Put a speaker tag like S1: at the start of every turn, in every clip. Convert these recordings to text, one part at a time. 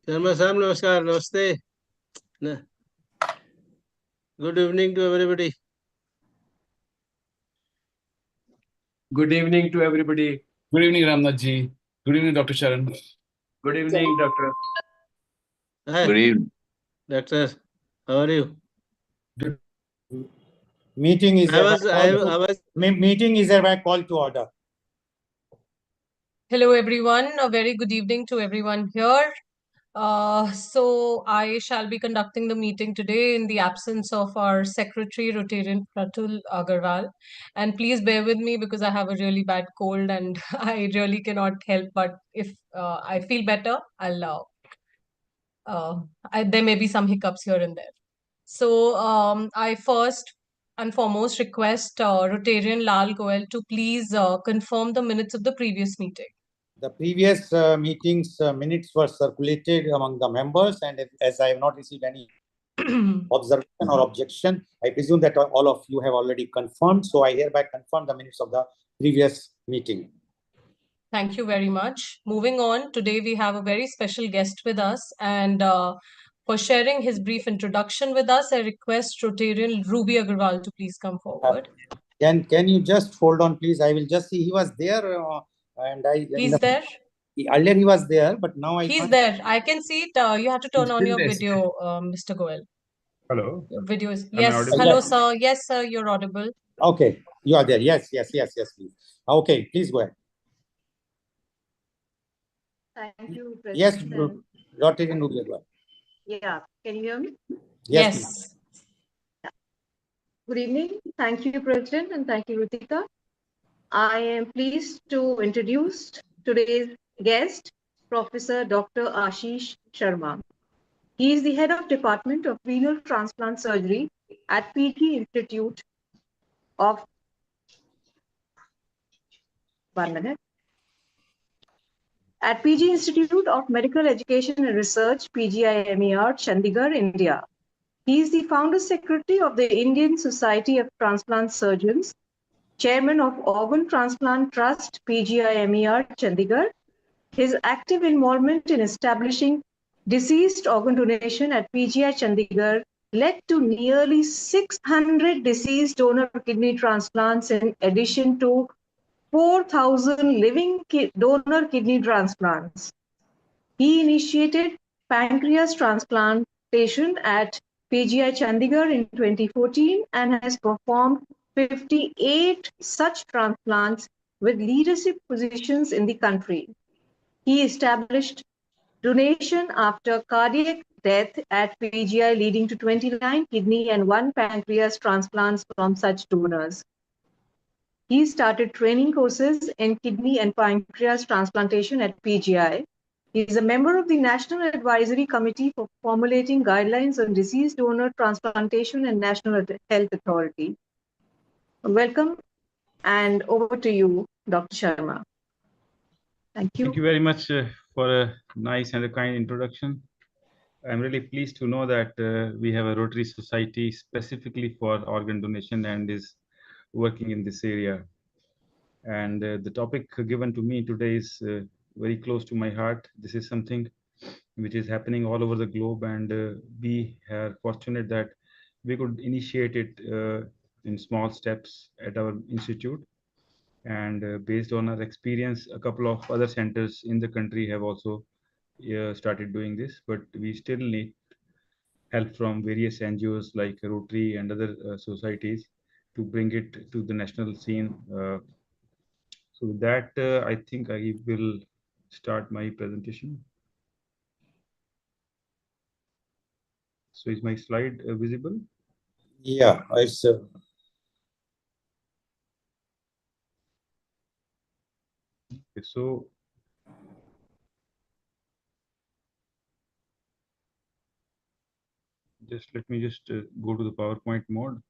S1: Sharma Sam, namaskar, namaste. Good evening to everybody.
S2: Good evening to everybody.
S3: Good evening, Ramnath ji. Good evening, Dr. Sharan.
S2: Good evening, Doctor.
S1: Hi,
S4: Good evening.
S1: doctor. How are you?
S5: Meeting is
S1: Meeting
S5: is hereby called to order.
S6: Hello, everyone. A very good evening to everyone here. So I shall be conducting the meeting today in the absence of our secretary, Rotarian Pratul Agarwal. And please bear with me because I have a really bad cold and I really cannot help. But if I feel better, there may be some hiccups here and there. So I first and foremost request Rotarian Lal Goel to please confirm the minutes of the previous meeting.
S5: The previous meetings minutes were circulated among the members, and as I have not received any observation or objection, I presume that all of you have already confirmed. So I hereby confirm the minutes of the previous meeting.
S6: Thank you very much. Moving on, today we have a very special guest with us, and for sharing his brief introduction with us, I request Rotarian Ruby Agarwal to please come forward.
S5: Can you just hold on, please? I will just see. He was there, and
S6: He's there.
S5: Earlier he was there, but now
S6: He's there. I can see it. You have to turn on your video, Mr. Goel.
S2: Hello.
S6: Your video is
S2: Am I
S6: yes.
S2: audible?
S6: Hello,
S5: Yes.
S6: sir. Yes, sir. You're audible.
S5: Okay, you are there. Yes, please. Okay, please go ahead.
S7: Thank you, President.
S5: Yes, Rotarian Ruby Agarwal.
S7: Yeah, can you hear me?
S5: Yes.
S6: Yes.
S7: Good evening. Thank you, President, and thank you, Rutika. I am pleased to introduce today's guest, Professor Dr. Ashish Sharma. He is the head of Department of Renal Transplant Surgery at PG Institute of At PG Institute of Medical Education and Research, PGIMER, Chandigarh, India. He is the founder secretary of the Indian Society of Transplant Surgeons, chairman of Organ Transplant Trust, PGIMER, Chandigarh. His active involvement in establishing deceased organ donation at PGI Chandigarh led to nearly 600 deceased donor kidney transplants in addition to 4,000 living donor kidney transplants. He initiated pancreas transplantation at PGI Chandigarh in 2014 and has performed 58 such transplants with leadership positions in the country. He established donation after cardiac death at PGI, leading to 29 kidney and 1 pancreas transplants from such donors. He started training courses in kidney and pancreas transplantation at PGI. He is a member of the National Advisory Committee for formulating guidelines on deceased donor transplantation and National Health Authority. Welcome, and over to you, Dr. Sharma. Thank you.
S2: Thank you very much for a nice and a kind introduction. I'm really pleased to know that we have a Rotary Society specifically for organ donation and is working in this area. And the topic given to me today is very close to my heart. This is something which is happening all over the globe, and we are fortunate that we could initiate it in small steps at our institute. And based on our experience, a couple of other centers in the country have also started doing this, but we still need help from various NGOs like Rotary and other societies to bring it to the national scene. So with that, I think I will start my presentation. So is my slide visible?
S5: Yeah, it's
S2: Okay, so let me go to the PowerPoint mode.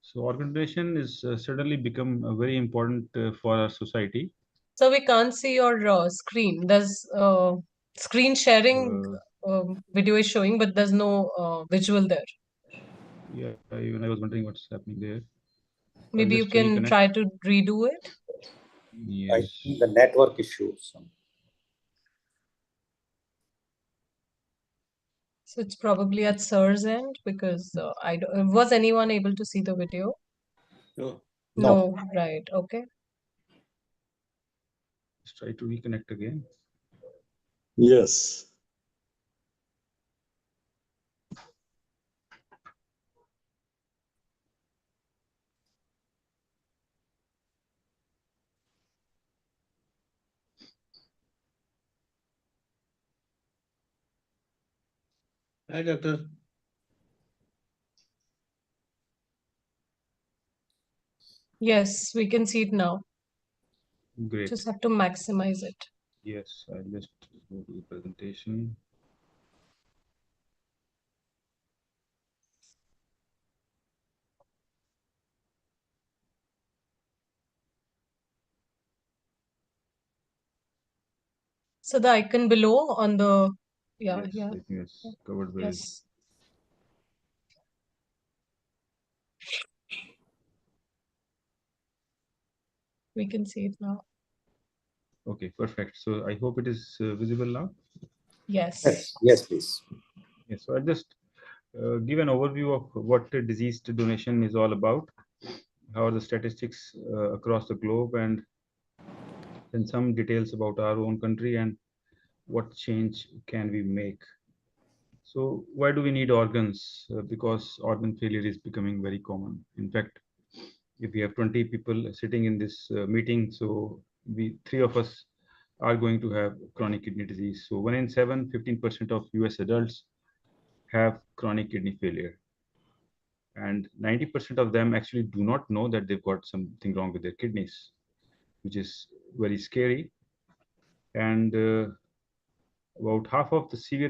S2: So organ donation is suddenly become very important for our society.
S6: So we can't see your screen. There's screen sharing video is showing, but there's no visual there.
S2: Yeah, even I was wondering what's happening there.
S6: Maybe you
S2: just
S6: can
S2: reconnect.
S6: try to redo it.
S5: I
S2: Yes.
S5: think the network issues.
S6: So it's probably at Sir's end because was anyone able to see the video?
S1: No.
S6: No, right. Okay.
S2: Let's try to reconnect again.
S4: Yes.
S1: Hi, doctor.
S6: Yes, we can see it now.
S2: Great.
S6: Just have to maximize it.
S2: Yes, I'll just go to the presentation.
S6: So the icon below on the, yeah,
S2: Yes,
S6: yeah,
S2: I think it's covered very.
S6: yes. We can see it now.
S2: Okay, perfect. So I hope it is visible now.
S6: Yes.
S5: Yes, yes, please.
S2: Yes, so I'll just give an overview of what disease donation is all about, how are the statistics across the globe, and then some details about our own country and what change can we make. So why do we need organs? Because organ failure is becoming very common. In fact, if we have 20 people sitting in this meeting, so three of us are going to have chronic kidney disease. So 1 in 7, 15% of US adults have chronic kidney failure. And 90% of them actually do not know that they've got something wrong with their kidneys, which is very scary. And about half of the severe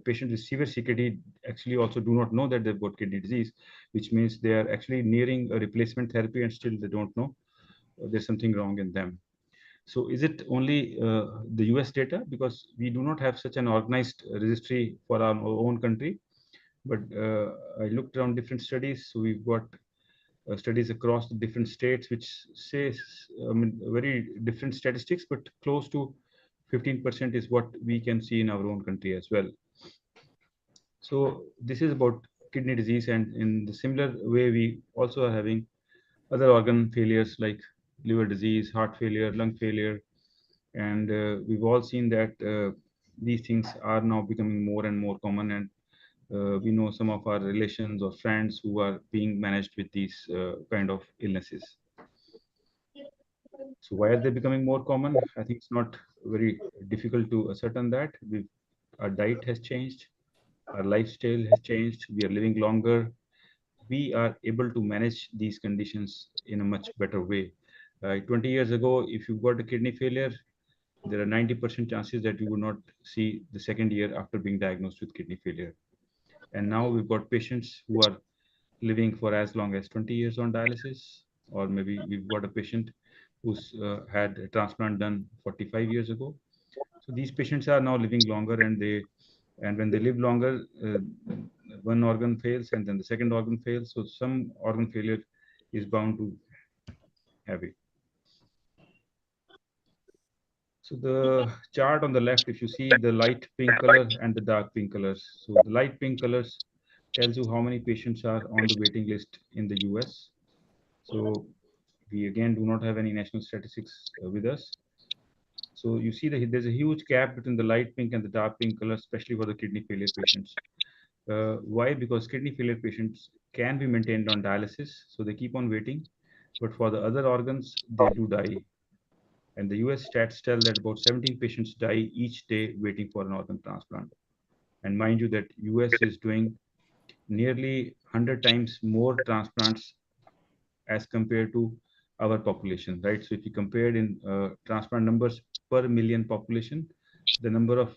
S2: patients with severe CKD actually also do not know that they've got kidney disease, which means they are actually nearing a replacement therapy and still they don't know there's something wrong in them. So is it only the US data? Because we do not have such an organized registry for our own country. But I looked around different studies. So we've got studies across the different states, which says very different statistics, but close to 15% is what we can see in our own country as well. So this is about kidney disease, and in the similar way, we also are having other organ failures like liver disease, heart failure, lung failure, and we've all seen that these things are now becoming more and more common, and we know some of our relations or friends who are being managed with these kind of illnesses. So why are they becoming more common? I think it's not very difficult to ascertain that. Our diet has changed, our lifestyle has changed, we are living longer, we are able to manage these conditions in a much better way. 20 years ago, if you got a kidney failure, there are 90% chances that you would not see the second year after being diagnosed with kidney failure. And now we've got patients who are living for as long as 20 years on dialysis, or maybe we've got a patient who's had a transplant done 45 years ago. So these patients are now living longer, and when they live longer, one organ fails and then the second organ fails. So some organ failure is bound to have it. So the chart on the left, if you see the light pink color and the dark pink colors. So the light pink colors tells you how many patients are on the waiting list in the US. So we again do not have any national statistics with us. So you see that there's a huge gap between the light pink and the dark pink color, especially for the kidney failure patients. Why? Because kidney failure patients can be maintained on dialysis, so they keep on waiting. But for the other organs, they do die. And the US stats tell that about 17 patients die each day waiting for an organ transplant. And mind you that US is doing nearly 100 times more transplants as compared to our population, right? So if you compared in transplant numbers per million population, the number of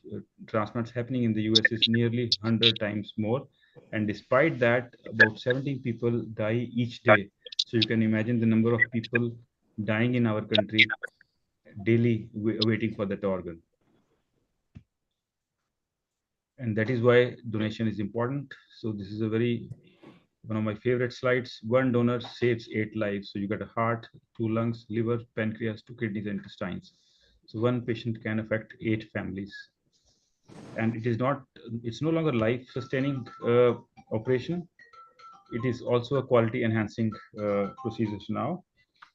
S2: transplants happening in the US is nearly 100 times more. And despite that, about 17 people die each day. So you can imagine the number of people dying in our country daily waiting for that organ. And that is why donation is important. So this is a very one of my favorite slides. One donor saves 8 lives. So you got a heart, 2 lungs, liver, pancreas, 2 kidneys, and intestines. So one patient can affect 8 families. And it's no longer life-sustaining operation. It is also a quality-enhancing procedure now.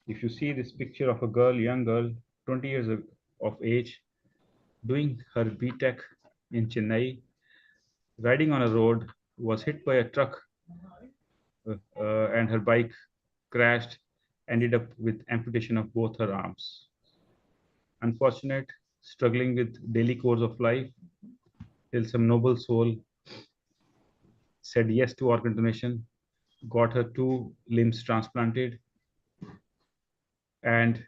S2: If you see this picture of a girl, young girl, 20 years of age, doing her BTech in Chennai, riding on a road, was hit by a truck, and her bike crashed, ended up with amputation of both her arms. Unfortunate, struggling with daily course of life, till some noble soul said yes to organ donation, got her 2 limbs transplanted, and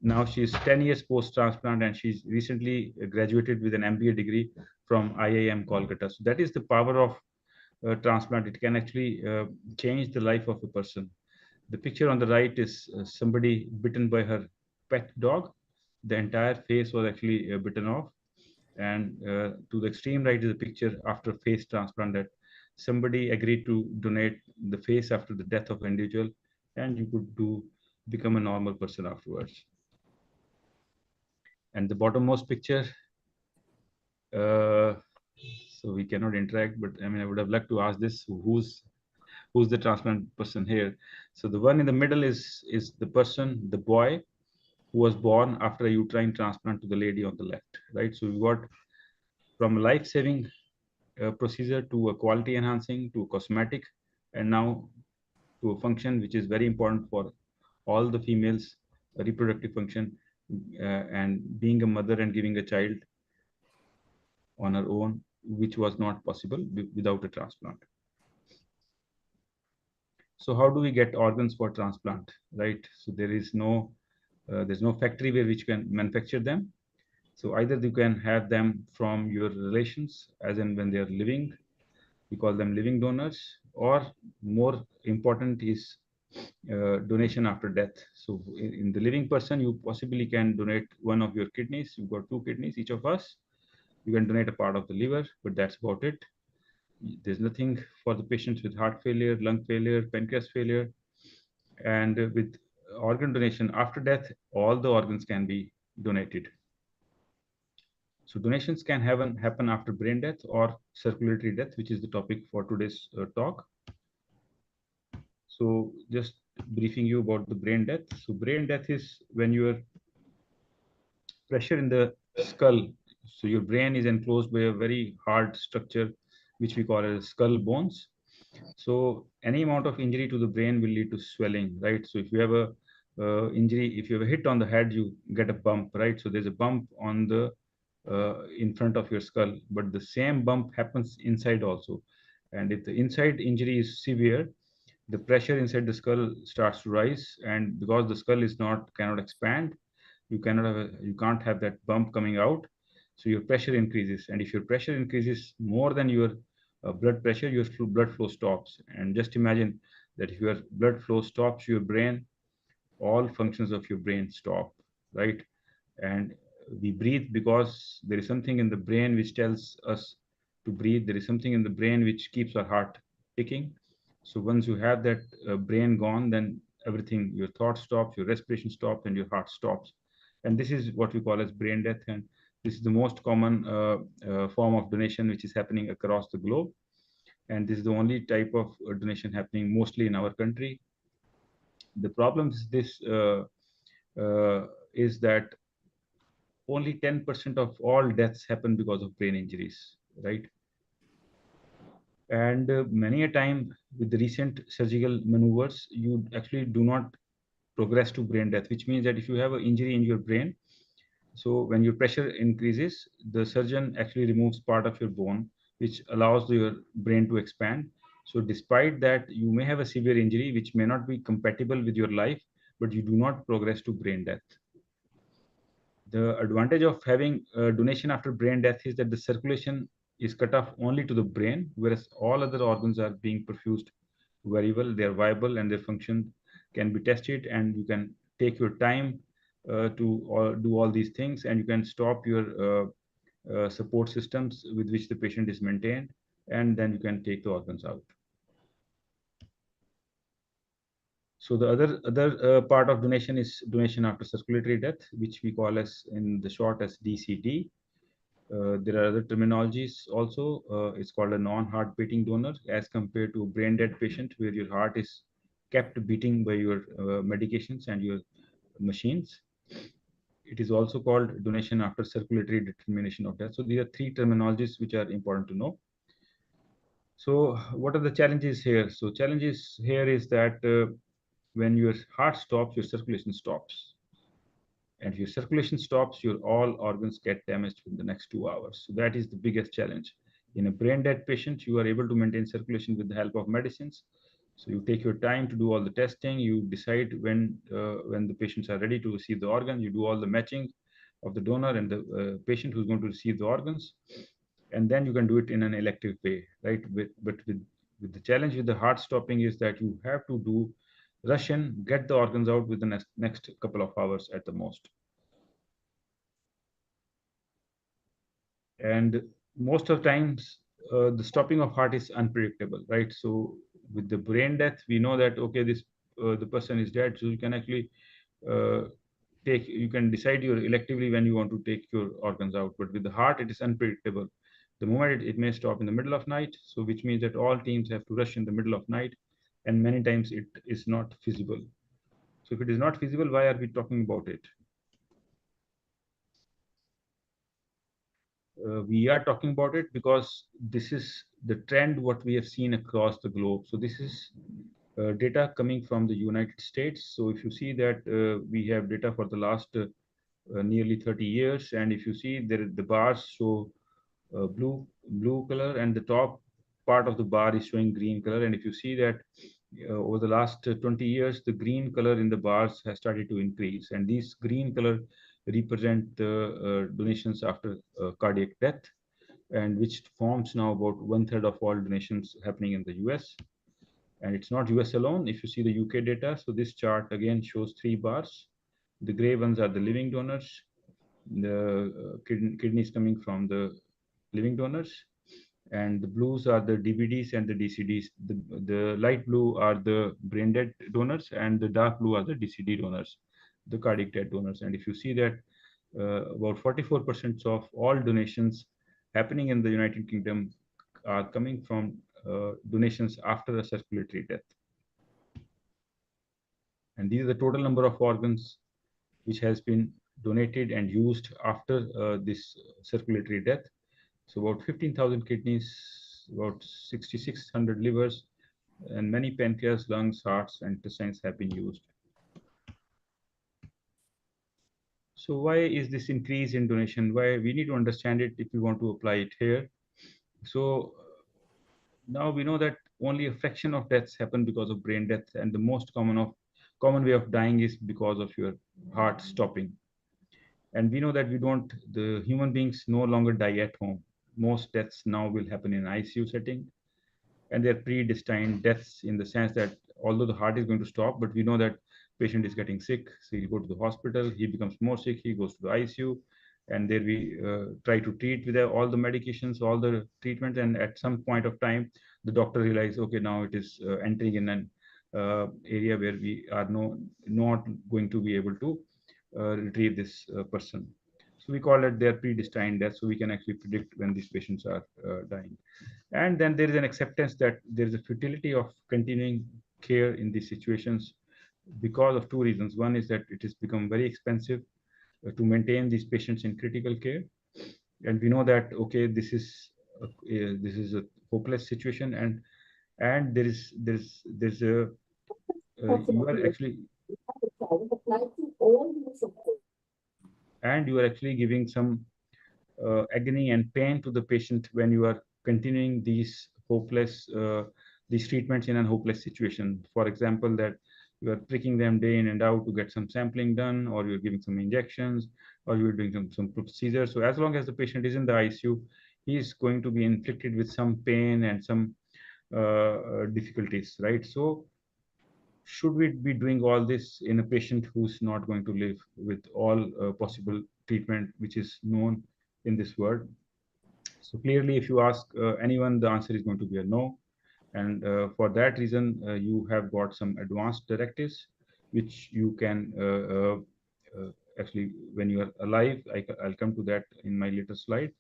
S2: now she's 10 years post-transplant, and she's recently graduated with an MBA degree from IIM Kolkata. So that is the power of transplant. It can actually change the life of a person. The picture on the right is somebody bitten by her pet dog. The entire face was actually bitten off. And to the extreme right is a picture after face transplant, that somebody agreed to donate the face after the death of an individual, and you could become a normal person afterwards. And the bottommost picture, so we cannot interact, but I mean, I would have liked to ask this: who's the transplant person here? So the one in the middle is the person, the boy, who was born after a uterine transplant to the lady on the left, right? So we got from a life-saving procedure to a quality enhancing to cosmetic, and now to a function which is very important for all the females, a reproductive function, and being a mother and giving a child on her own, which was not possible without a transplant. So how do we get organs for transplant, right? So there's no factory where which can manufacture them. So either you can have them from your relations, as in when they are living, we call them living donors, or more important is donation after death. So in the living person, you possibly can donate one of your kidneys. You've got 2 kidneys, each of us. You can donate a part of the liver, but that's about it. There's nothing for the patients with heart failure, lung failure, pancreas failure. And with organ donation after death, all the organs can be donated. So donations can happen after brain death or circulatory death, which is the topic for today's talk. So just briefing you about the brain death. So brain death is when your pressure in the skull, so your brain is enclosed by a very hard structure, which we call as skull bones. So any amount of injury to the brain will lead to swelling, right? So if you have a injury, if you have a hit on the head, you get a bump, right? So there's a bump on the in front of your skull, but the same bump happens inside also. And if the inside injury is severe, the pressure inside the skull starts to rise, and because the skull cannot expand, you can't have that bump coming out. So your pressure increases, and if your pressure increases more than your blood pressure, your blood flow stops. And just imagine that if your blood flow stops, your brain, all functions of your brain stop, right? And we breathe because there is something in the brain which tells us to breathe. There is something in the brain which keeps our heart ticking. So once you have that brain gone, then everything, your thoughts stop, your respiration stops, and your heart stops. And this is what we call as brain death. And this is the most common form of donation which is happening across the globe. And this is the only type of donation happening mostly in our country. The problem is this is that only 10% of all deaths happen because of brain injuries, right? And many a time with the recent surgical maneuvers, you actually do not progress to brain death, which means that if you have an injury in your brain, so when your pressure increases, the surgeon actually removes part of your bone, which allows your brain to expand. So despite that, you may have a severe injury, which may not be compatible with your life, but you do not progress to brain death. The advantage of having donation after brain death is that the circulation is cut off only to the brain, whereas all other organs are being perfused very well. They are viable and their function can be tested, and you can take your time to do all these things, and you can stop your support systems with which the patient is maintained, and then you can take the organs out. So the other part of donation is donation after circulatory death, which we call as in the short as DCD. There are other terminologies also. It's called a non-heart beating donor as compared to a brain dead patient where your heart is kept beating by your medications and your machines. It is also called donation after circulatory determination of death. So these are three terminologies which are important to know. So what are the challenges here? So challenges here is that when your heart stops, your circulation stops. And if your circulation stops, your all organs get damaged in the next 2 hours. So that is the biggest challenge. In a brain dead patient, you are able to maintain circulation with the help of medicines. So you take your time to do all the testing. You decide when the patients are ready to receive the organ. You do all the matching of the donor and the patient who's going to receive the organs. And then you can do it in an elective way, right? But with the challenge with the heart stopping is that you have to do rush in, get the organs out within the next couple of hours at the most. And most of times, the stopping of heart is unpredictable, right? So with the brain death, we know that, okay, the person is dead. So you can actually you can decide electively when you want to take your organs out. But with the heart, it is unpredictable. The moment it may stop in the middle of night, so which means that all teams have to rush in the middle of night, and many times it is not feasible. So if it is not feasible, why are we talking about it? We are talking about it because this is the trend what we have seen across the globe. So this is data coming from the United States. So if you see that we have data for the last nearly 30 years, and if you see there, the bars show blue color, and the top part of the bar is showing green color. And if you see that over the last 20 years, the green color in the bars has started to increase, and these green color represent the donations after cardiac death, and which forms now about 1/3 of all donations happening in the US. And it's not US alone. If you see the UK data, so this chart again shows 3 bars. The gray ones are the living donors, the kidneys coming from the living donors, and the blues are the DBDs and the DCDs. The light blue are the brain dead donors, and the dark blue are the DCD donors, the cardiac dead donors. And if you see that about 44% of all donations happening in the United Kingdom are coming from donations after a circulatory death. And these are the total number of organs which has been donated and used after this circulatory death. So about 15,000 kidneys, about 6,600 livers, and many pancreas, lungs, hearts, and intestines have been used. So why is this increase in donation? Why we need to understand it if we want to apply it here. So now we know that only a fraction of deaths happen because of brain death, and the most common way of dying is because of your heart stopping. And we know that the human beings no longer die at home. Most deaths now will happen in ICU setting, and they're predestined deaths in the sense that although the heart is going to stop, but we know that patient is getting sick, so you go to the hospital, he becomes more sick, he goes to the ICU, and there we try to treat with all the medications, all the treatments, and at some point of time, the doctor realizes, okay, now it is entering in an area where we are not going to be able to retrieve this person. So we call it their predestined death, so we can actually predict when these patients are dying. And then there is an acceptance that there is a futility of continuing care in these situations because of 2 reasons. One is that it has become very expensive to maintain these patients in critical care, and we know that, okay, this is a hopeless situation, and there's a you are actually giving some agony and pain to the patient when you are continuing these treatments in a hopeless situation. For example, that you are pricking them day in and out to get some sampling done, or you're giving some injections, or you're doing some procedures. So as long as the patient is in the ICU, he is going to be inflicted with some pain and some difficulties, right? So should we be doing all this in a patient who's not going to live with all possible treatment which is known in this world? So clearly, if you ask anyone, the answer is going to be a no. And for that reason, you have got some advanced directives, which you can actually, when you are alive, I'll come to that in my later slide.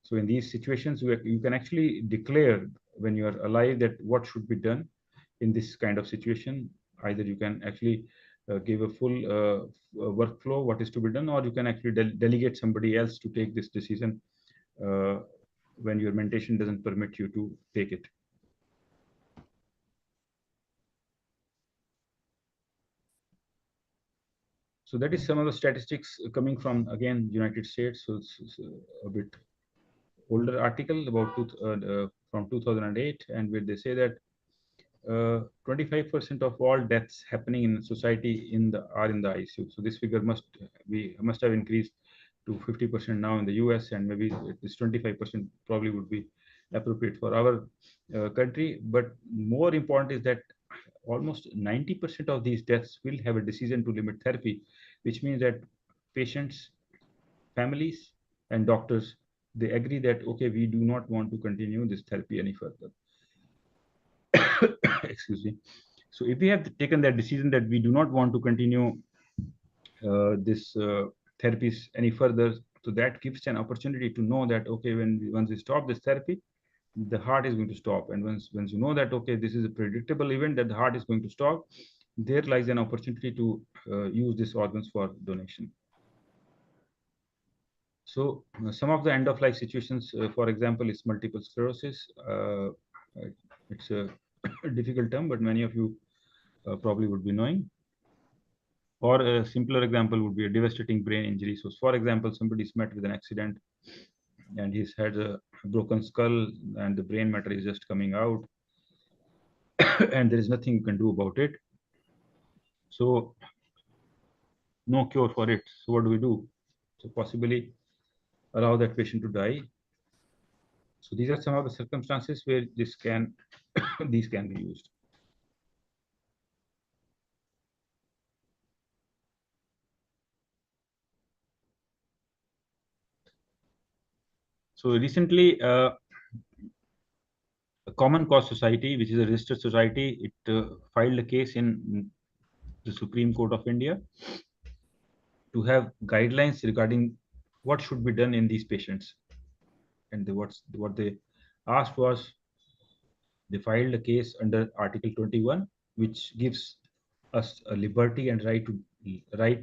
S2: So in these situations, you can actually declare when you are alive that what should be done in this kind of situation. Either you can actually give a full workflow, what is to be done, or you can actually delegate somebody else to take this decision when your mentation doesn't permit you to take it. So that is some of the statistics coming from, again, United States. So it's a bit older article about from 2008, and where they say that 25% of all deaths happening in society are in the ICU. So this figure must have increased to 50% now in the US, and maybe this 25% probably would be appropriate for our country. But more important is that almost 90% of these deaths will have a decision to limit therapy, which means that patients, families, and doctors, they agree that, okay, we do not want to continue this therapy any further. Excuse me. So if we have taken that decision that we do not want to continue this therapies any further, so that gives an opportunity to know that, okay, once we stop this therapy, the heart is going to stop. And once you know that, okay, this is a predictable event that the heart is going to stop, there lies an opportunity to use these organs for donation. So some of the end-of-life situations, for example, is multiple sclerosis. It's a difficult term, but many of you probably would be knowing. Or a simpler example would be a devastating brain injury. So for example, somebody's met with an accident and he's had a broken skull and the brain matter is just coming out and there is nothing you can do about it. So no cure for it. So what do we do? So possibly allow that patient to die. So these are some of the circumstances where these can be used. So recently, a Common Cause Society, which is a registered society, it filed a case in the Supreme Court of India to have guidelines regarding what should be done in these patients. And what they asked was, they filed a case under Article 21, which gives us a liberty and right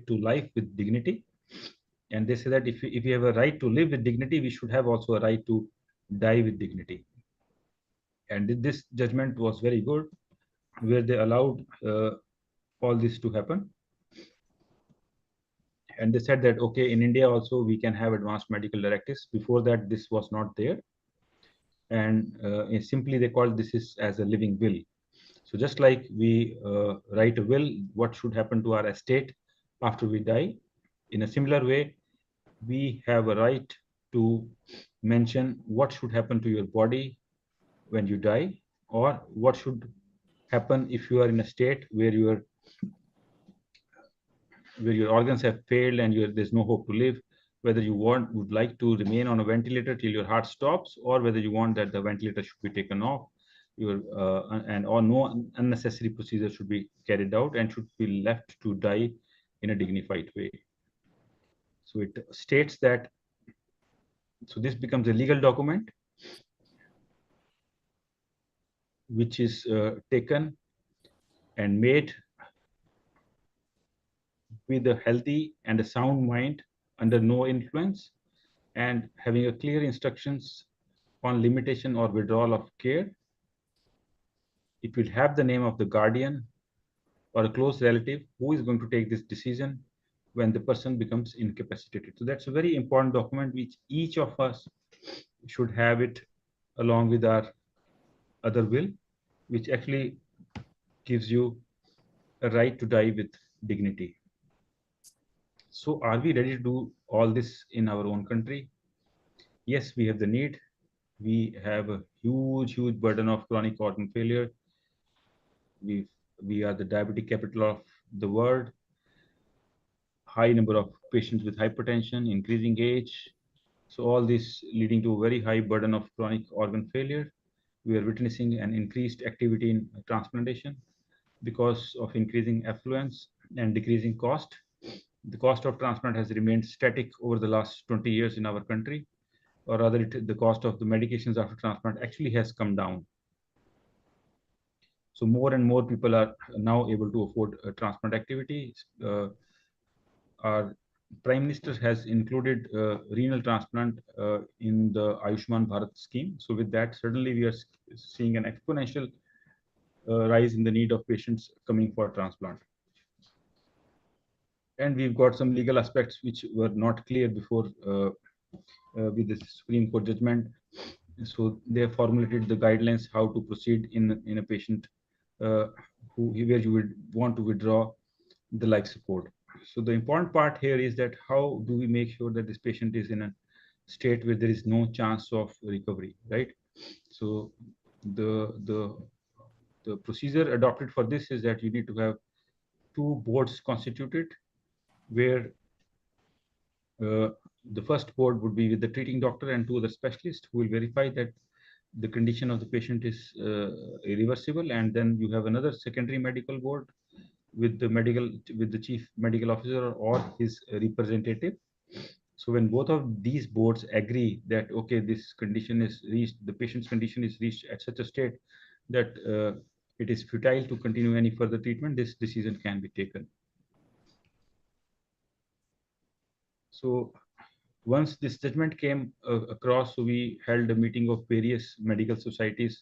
S2: to life with dignity. And they say that if we have a right to live with dignity, we should have also a right to die with dignity. And this judgment was very good, where they allowed all this to happen. And they said that, okay, in India also we can have advanced medical directives. Before that, this was not there. And simply they called this as a living will. So just like we write a will, what should happen to our estate after we die, in a similar way, we have a right to mention what should happen to your body when you die, or what should happen if you are in a state where your organs have failed and there's no hope to live, whether you would like to remain on a ventilator till your heart stops, or whether you want that the ventilator should be taken off, or no unnecessary procedure should be carried out and should be left to die in a dignified way. So it states that, so this becomes a legal document which is taken and made with a healthy and a sound mind, under no influence, and having a clear instructions on limitation or withdrawal of care. It will have the name of the guardian or a close relative who is going to take this decision when the person becomes incapacitated. So that's a very important document which each of us should have it along with our other will, which actually gives you a right to die with dignity. So are we ready to do all this in our own country? Yes, we have the need. We have a huge burden of chronic organ failure. We are the diabetic capital of the world. High number of patients with hypertension, increasing age. So all this leading to a very high burden of chronic organ failure. we are witnessing an increased activity in transplantation because of increasing affluence and decreasing cost. The cost of transplant has remained static over the last 20 years in our country, or rather the cost of the medications after transplant actually has come down. So more and more people are now able to afford transplant activity. Our Prime Minister has included renal transplant in the Ayushman Bharat scheme. So with that, certainly we are seeing an exponential rise in the need of patients coming for transplant. And we've got some legal aspects which were not clear before with the Supreme Court judgment. So they have formulated the guidelines how to proceed in a patient where you would want to withdraw the life support. So the important part here is that how do we make sure that this patient is in a state where there is no chance of recovery, right? So the procedure adopted for this is that you need to have 2 boards constituted, where the first board would be with the treating doctor and 2 other specialists who will verify that the condition of the patient is irreversible, and then you have another secondary medical board with the chief medical officer or his representative. So when both of these boards agree that okay, this condition is reached, the patient's condition is reached at such a state that it is futile to continue any further treatment, this decision can be taken. So once this judgment came across, so we held a meeting of various medical societies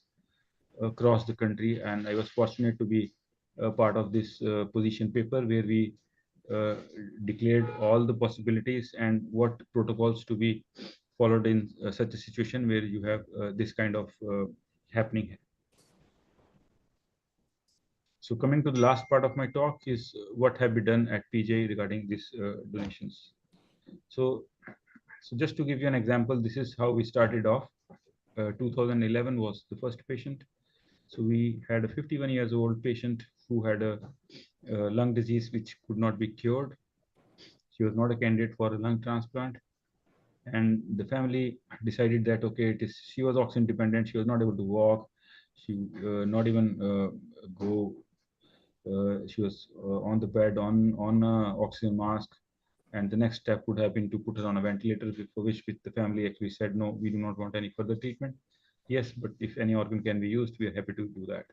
S2: across the country, and I was fortunate to be a part of this position paper where we declared all the possibilities and what protocols to be followed in such a situation where you have this kind of happening. So coming to the last part of my talk is what have been done at PGI regarding these donations. So just to give you an example, this is how we started off. 2011 was the first patient. So we had a 51 years old patient who had a lung disease which could not be cured. She was not a candidate for a lung transplant. And the family decided that, okay, she was oxygen dependent. She was not able to walk. She not even go. She was on the bed on oxygen mask. And the next step would have been to put her on a ventilator, for which the family actually said, no, we do not want any further treatment. Yes, but if any organ can be used, we are happy to do that.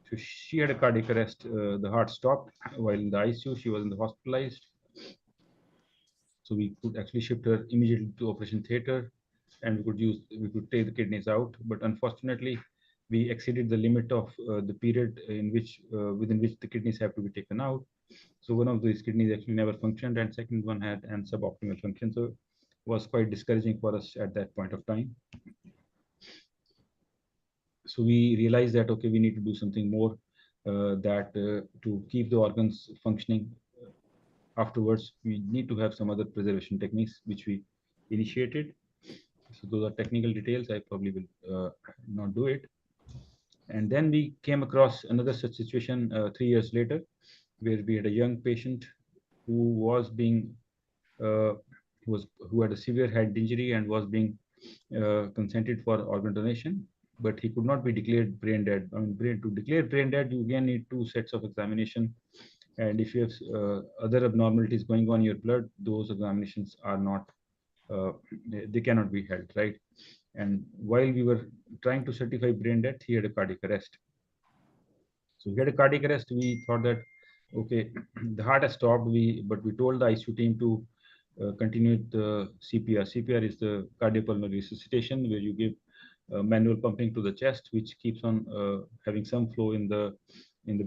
S2: So she had a cardiac arrest. The heart stopped while in the ICU. She wasn't hospitalized. So we could actually shift her immediately to operation theater, and we could take the kidneys out. But unfortunately, we exceeded the limit of the period within which the kidneys have to be taken out. So one of these kidneys actually never functioned, and second one had an suboptimal function. So it was quite discouraging for us at that point of time. So we realized that, okay, we need to do something more to keep the organs functioning. Afterwards, we need to have some other preservation techniques, which we initiated. So those are technical details. I probably will not do it. And then we came across another such situation 3 years later, where we had a young patient who was being who had a severe head injury and was being consented for organ donation, but he could not be declared brain dead. I mean, to declare brain dead, you again need 2 sets of examination. And if you have other abnormalities going on in your blood, those examinations are not, they cannot be held, right? And while we were trying to certify brain death, he had a cardiac arrest. So he had a cardiac arrest. We thought that, okay, the heart has stopped. But we told the ICU team to continue the CPR. CPR is the cardiopulmonary resuscitation, where you give manual pumping to the chest, which keeps on having some flow in the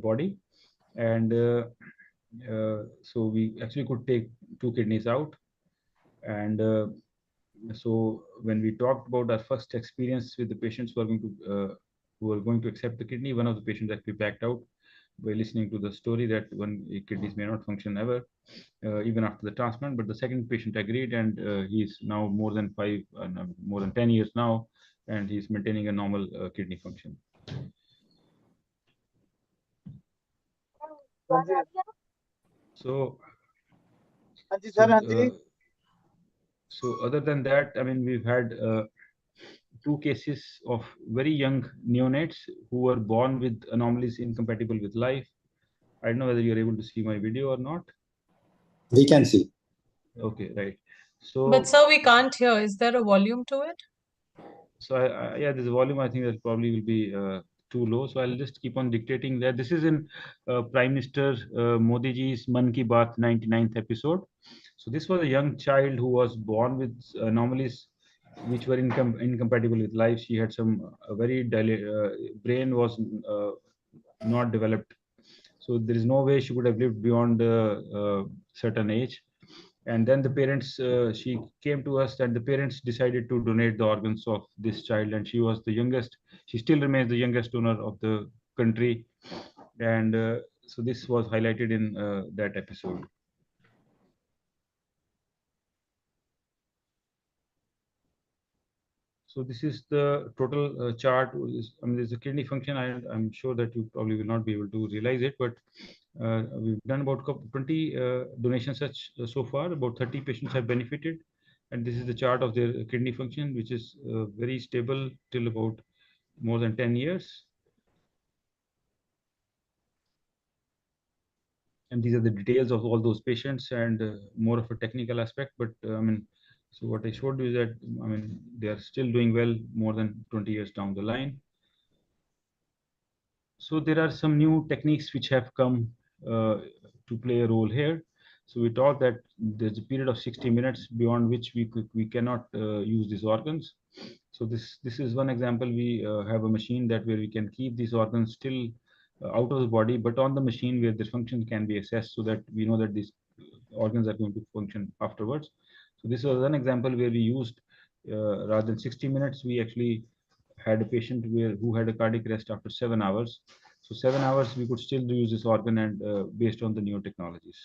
S2: body. And so we actually could take 2 kidneys out. And so when we talked about our first experience with the patients who are going to accept the kidney, one of the patients actually backed out by listening to the story that kidneys may not function ever, even after the transplant. But the second patient agreed, and he's now more than 10 years now, and he's maintaining a normal kidney function. So other than that, I mean, we've had 2 cases of very young neonates who were born with anomalies incompatible with life. I don't know whether you're able to see my video or not.
S5: We can see.
S2: Okay, right. So,
S6: But sir, we can't hear. Is there a volume to it?
S2: so yeah, this volume, I think that probably will be too low. So I'll just keep on dictating that. This is in Prime Minister Modi ji's Man Ki Baat 99th episode. So this was a young child who was born with anomalies which were incompatible with life. She had some very brain was not developed. So there is no way she could have lived beyond a certain age. And then the parents, she came to us and the parents decided to donate the organs of this child. And she was the youngest. She still remains the youngest donor of the country. And so this was highlighted in that episode. So this is the total chart. I mean, there's a kidney function. I'm sure that you probably will not be able to realize it, but we've done about 20 donations such so far. About 30 patients have benefited, and this is the chart of their kidney function, which is very stable till about more than 10 years. And these are the details of all those patients and more of a technical aspect. But I mean, so what I showed you is that, I mean, they are still doing well more than 20 years down the line. So there are some new techniques which have come to play a role here. So we thought that there's a period of 60 minutes beyond which we cannot use these organs. So this is one example. We have a machine that where we can keep these organs still out of the body, but on the machine where the function can be assessed, so that we know that these organs are going to function afterwards. So this was one example where we used rather than 60 minutes, we actually had a patient who had a cardiac arrest after 7 hours. So 7 hours we could still use this organ, and based on the new technologies.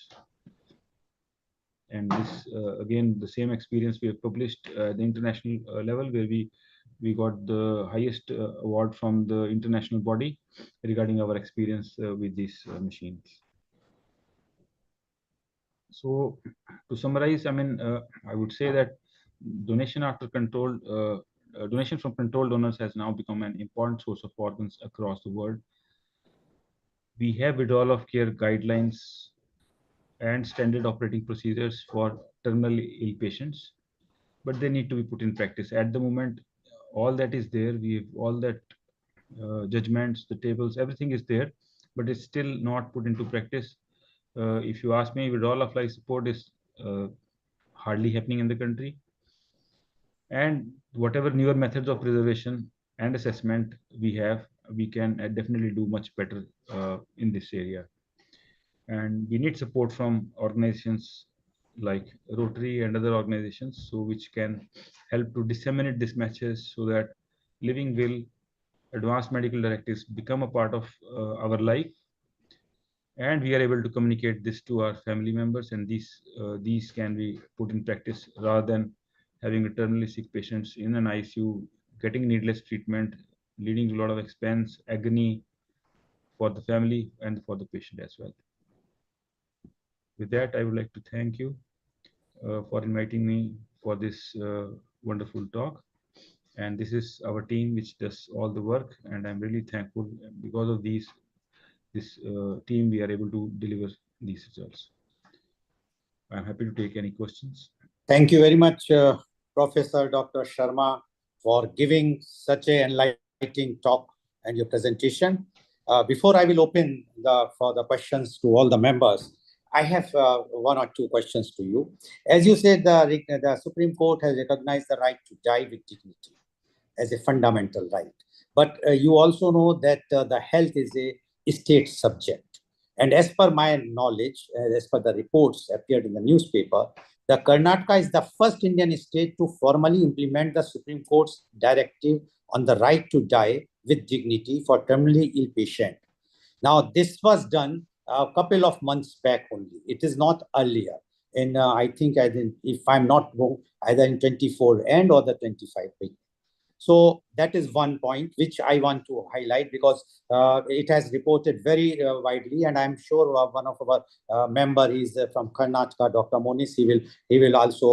S2: And this again, the same experience we have published at the international level, where we got the highest award from the international body regarding our experience with these machines. So to summarize, I mean, I would say that donation after controlled donation from controlled donors has now become an important source of organs across the world. We have withdrawal of care guidelines and standard operating procedures for terminally ill patients, but they need to be put in practice. At the moment, all that is there. We have all that judgments, the tables, everything is there, but it's still not put into practice. If you ask me, withdrawal of life support is hardly happening in the country. And whatever newer methods of preservation and assessment we have, we can definitely do much better in this area. And we need support from organizations like Rotary and other organizations, so which can help to disseminate this message so that living will, advanced medical directives become a part of our life, and we are able to communicate this to our family members, and these can be put in practice rather than having eternally sick patients in an ICU, getting needless treatment, leading to a lot of expense, agony for the family and for the patient as well. With that, I would like to thank you for inviting me for this wonderful talk. And this is our team which does all the work, and I'm really thankful. Because of this team, we are able to deliver these results. I'm happy to take any questions.
S5: Thank you very much, Professor Dr. Sharma, for giving such an enlightening talk and your presentation. Before I will open for the questions to all the members, I have one or two questions to you. As you said, the Supreme Court has recognized the right to die with dignity as a fundamental right. But you also know that the health is a state subject. And as per my knowledge, as per the reports appeared in the newspaper, the Karnataka is the first Indian state to formally implement the Supreme Court's directive on the right to die with dignity for terminally ill patient. Now, this was done a couple of months back only. It is not earlier. And I think, if I'm not wrong, either in 24 and or the 25 week. So that is one point which I want to highlight, because it has reported very widely, and I'm sure one of our member is from Karnataka, Dr. Monis. He will also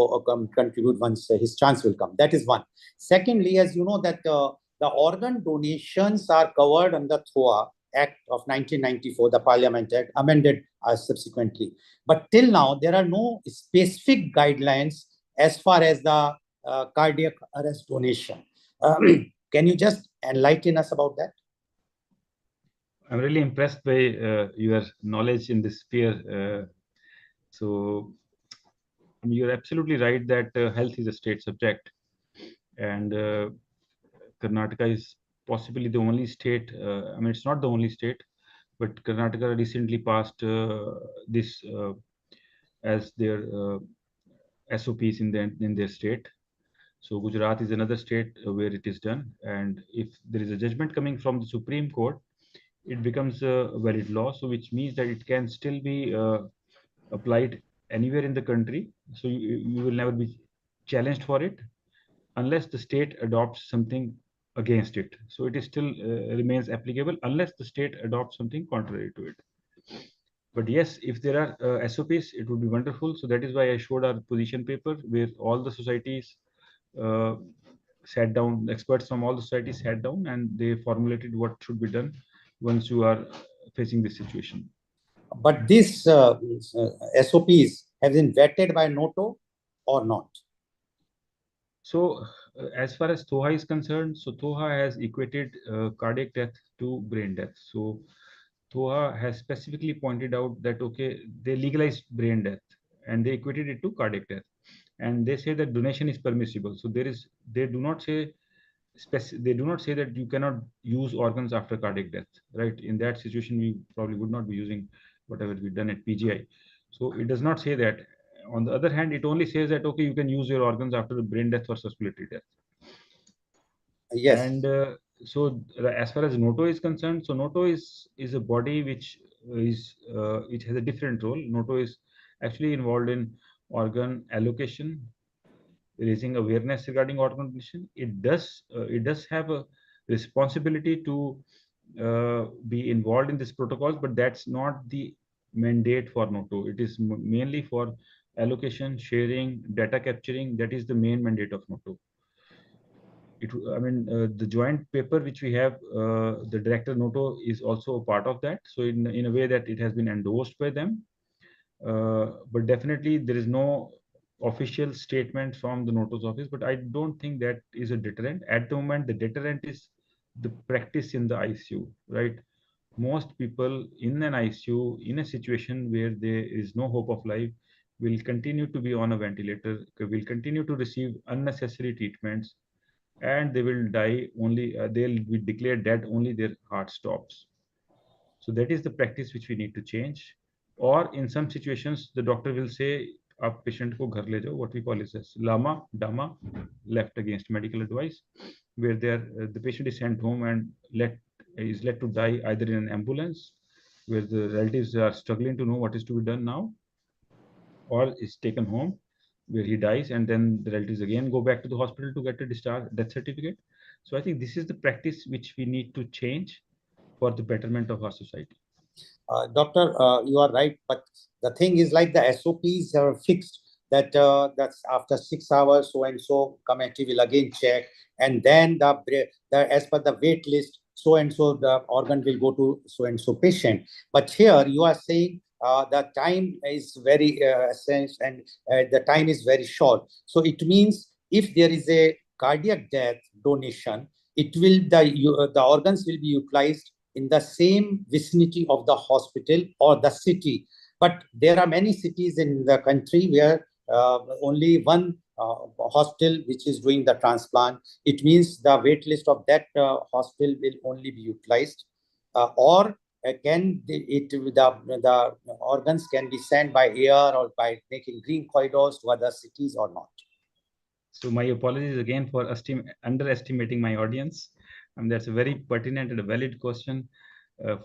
S5: contribute once his chance will come. That is one. Secondly, as you know, that the organ donations are covered under THOA Act of 1994, the Parliament Act, amended subsequently. But till now, there are no specific guidelines as far as the cardiac arrest donation. Can you just enlighten us about that?
S2: I'm really impressed by your knowledge in this sphere. So you're absolutely right that health is a state subject, and Karnataka is possibly the only state. I mean, it's not the only state, but Karnataka recently passed this as their SOPs in their state. So Gujarat is another state where it is done, and if there is a judgment coming from the Supreme Court, it becomes a valid law. So which means that it can still be applied anywhere in the country. So you will never be challenged for it unless the state adopts something against it. So it is still remains applicable unless the state adopts something contrary to it. But yes, if there are SOPs, it would be wonderful. So that is why I showed our position paper where all the societies sat down, experts from all the societies sat down, and they formulated what should be done once you are facing this situation.
S5: But these SOPs have been vetted by NOTO or not?
S2: So as far as THOA is concerned, so THOA has equated cardiac death to brain death. So THOA has specifically pointed out that, okay, they legalized brain death and they equated it to cardiac death. And they say that donation is permissible. So they do not say that you cannot use organs after cardiac death, right? In that situation, we probably would not be using whatever we've done at PGI. So it does not say that. On the other hand, it only says that, okay, you can use your organs after brain death or circulatory death.
S5: Yes.
S2: And so as far as NOTO is concerned, so NOTO is a body which has a different role. NOTO is actually involved in organ allocation, raising awareness regarding organ donation. It does have a responsibility to be involved in these protocols, but that's not the mandate for NOTO. It is mainly for allocation, sharing, data capturing. That is the main mandate of NOTO. The joint paper which we have, the director NOTO is also a part of that. So in a way that it has been endorsed by them. But definitely there is no official statement from the NOTO's office, but I don't think that is a deterrent. At the moment, the deterrent is the practice in the ICU, right? Most people in an ICU, in a situation where there is no hope of life, will continue to be on a ventilator, will continue to receive unnecessary treatments, and they will die only, they'll be declared dead only their heart stops. So that is the practice which we need to change. Or in some situations, the doctor will say, "Aap patient ko ghar le jao," what we call is as lama, dama, left against medical advice, where the patient is sent home and is let to die either in an ambulance, where the relatives are struggling to know what is to be done now, or is taken home, where he dies, and then the relatives again go back to the hospital to get a discharge death certificate. So I think this is the practice which we need to change for the betterment of our society.
S5: Doctor, you are right, but the thing is, like, the SOPs are fixed, that that's after 6 hours, so and so committee will again check, and then the as per the wait list, so and so the organ will go to so and so patient. But here you are saying the time is very essential, and the time is very short. So it means if there is a cardiac death donation, it will the organs will be utilized in the same vicinity of the hospital or the city. But there are many cities in the country where only one hospital which is doing the transplant. It means the wait list of that hospital will only be utilized, or the organs can be sent by air or by making green corridors to other cities or not.
S2: So my apologies again for underestimating my audience. That's a very pertinent and a valid question.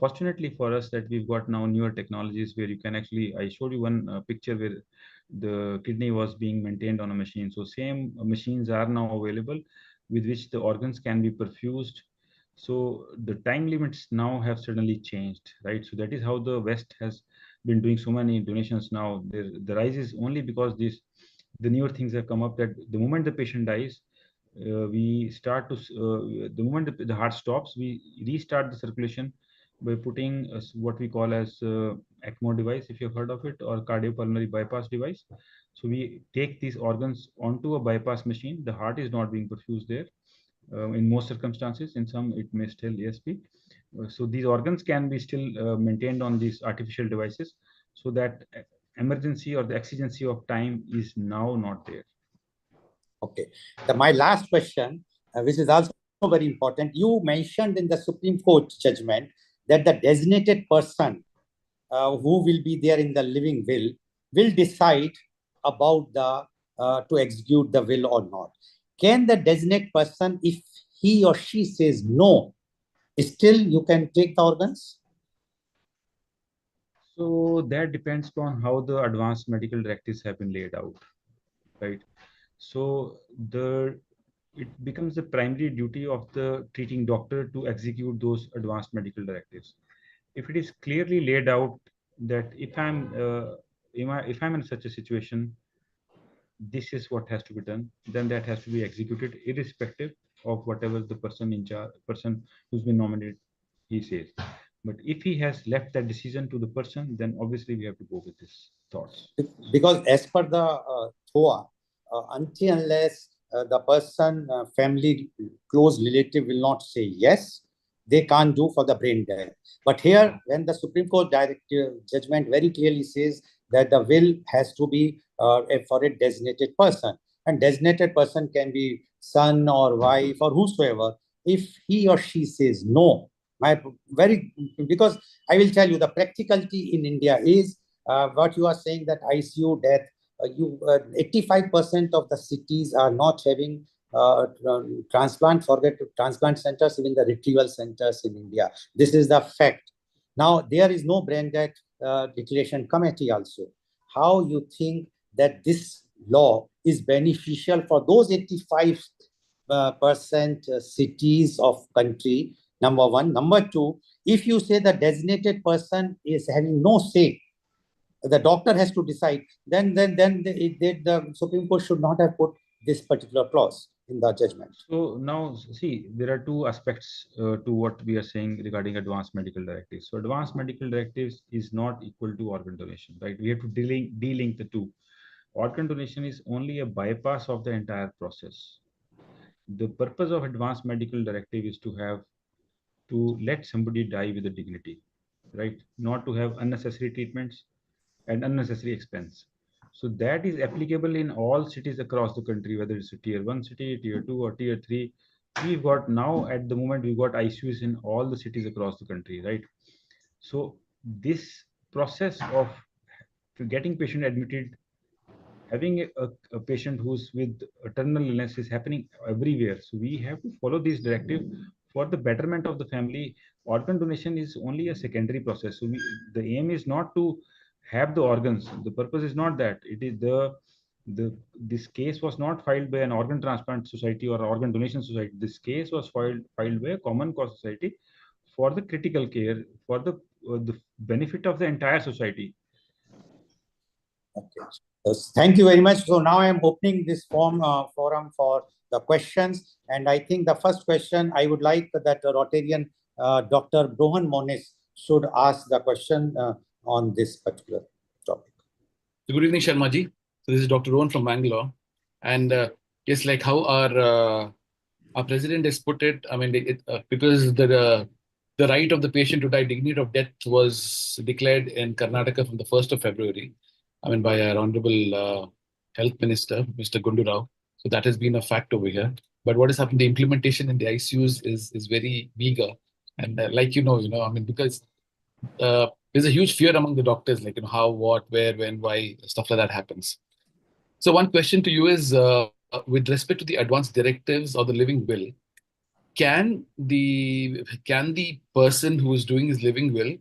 S2: Fortunately for us that we've got now newer technologies where you can actually, I showed you one picture where the kidney was being maintained on a machine. So same machines are now available with which the organs can be perfused. So the time limits now have suddenly changed, right? So that is how the West has been doing so many donations now. The rise is only because the newer things have come up, that the moment the patient dies, we start to the moment the heart stops, we restart the circulation by putting what we call as ECMO device, if you've heard of it, or cardiopulmonary bypass device. So we take these organs onto a bypass machine. The heart is not being perfused there in most circumstances. In some, it may still yes be. So these organs can be still maintained on these artificial devices, so that emergency or the exigency of time is now not there.
S5: Okay. My last question, which is also very important. You mentioned in the Supreme Court judgment that the designated person who will be there in the living will decide about the to execute the will or not. Can the designated person, if he or she says no, still you can take the organs?
S2: So that depends on how the advanced medical directives have been laid out, right? So it becomes the primary duty of the treating doctor to execute those advanced medical directives. If it is clearly laid out that if I'm in such a situation, this is what has to be done, then that has to be executed, irrespective of whatever the person who's been nominated he says. But if he has left that decision to the person, then obviously we have to go with his thoughts.
S5: Because as per the THOA, until unless the person, family, close relative will not say yes, they can't do for the brain death. But here, when the Supreme Court judgment very clearly says that the will has to be for a designated person, and designated person can be son or wife or whosoever. If he or she says no, because I will tell you, the practicality in India is what you are saying, that ICU death, 85% of the cities are not having transplant, forget transplant centers, even the retrieval centers in India. This is the fact. Now, there is no brain death declaration committee also. How you think that this law is beneficial for those 85% cities of country? Number one. Number two, if you say the designated person is having no say, the doctor has to decide, then the Supreme Court should not have put this particular clause in the judgment.
S2: So now, see, there are two aspects to what we are saying regarding advanced medical directives. So advanced medical directives is not equal to organ donation, right? We have to de-link the two. Organ donation is only a bypass of the entire process. The purpose of advanced medical directive is to let somebody die with a dignity, right? Not to have unnecessary treatments and unnecessary expense. So that is applicable in all cities across the country, whether it's a tier 1 city, tier 2, or tier 3. We've got now, at the moment, we've got ICUs in all the cities across the country, right? So this process of getting patient admitted, having a patient who's with a terminal illness is happening everywhere. So we have to follow this directive for the betterment of the family. Organ donation is only a secondary process. So the aim is not to have the organs. The purpose is not that. It is this case was not filed by an organ transplant society or organ donation society. This case was filed by a common cause society for the critical care, for the benefit of the entire society.
S5: Okay. Thank you very much. So now I am opening this forum for the questions. And I think the first question, I would like that Rotarian Dr. Brohan Monis should ask the question on this particular topic.
S3: Good evening, Sharma ji. So this is Dr. Rohan from Bangalore. And yes, like how our president has put it, I mean, because the right of the patient to die, dignity of death, was declared in Karnataka from the 1st of February. I mean, by our Honorable Health Minister, Mr. Gundu Rao. So that has been a fact over here. But what has happened, the implementation in the ICUs is very meager. And like, I mean, because there's a huge fear among the doctors, like, how, what, where, when, why, stuff like that happens. So one question to you is, with respect to the advanced directives or the living will, can the person who is doing his living will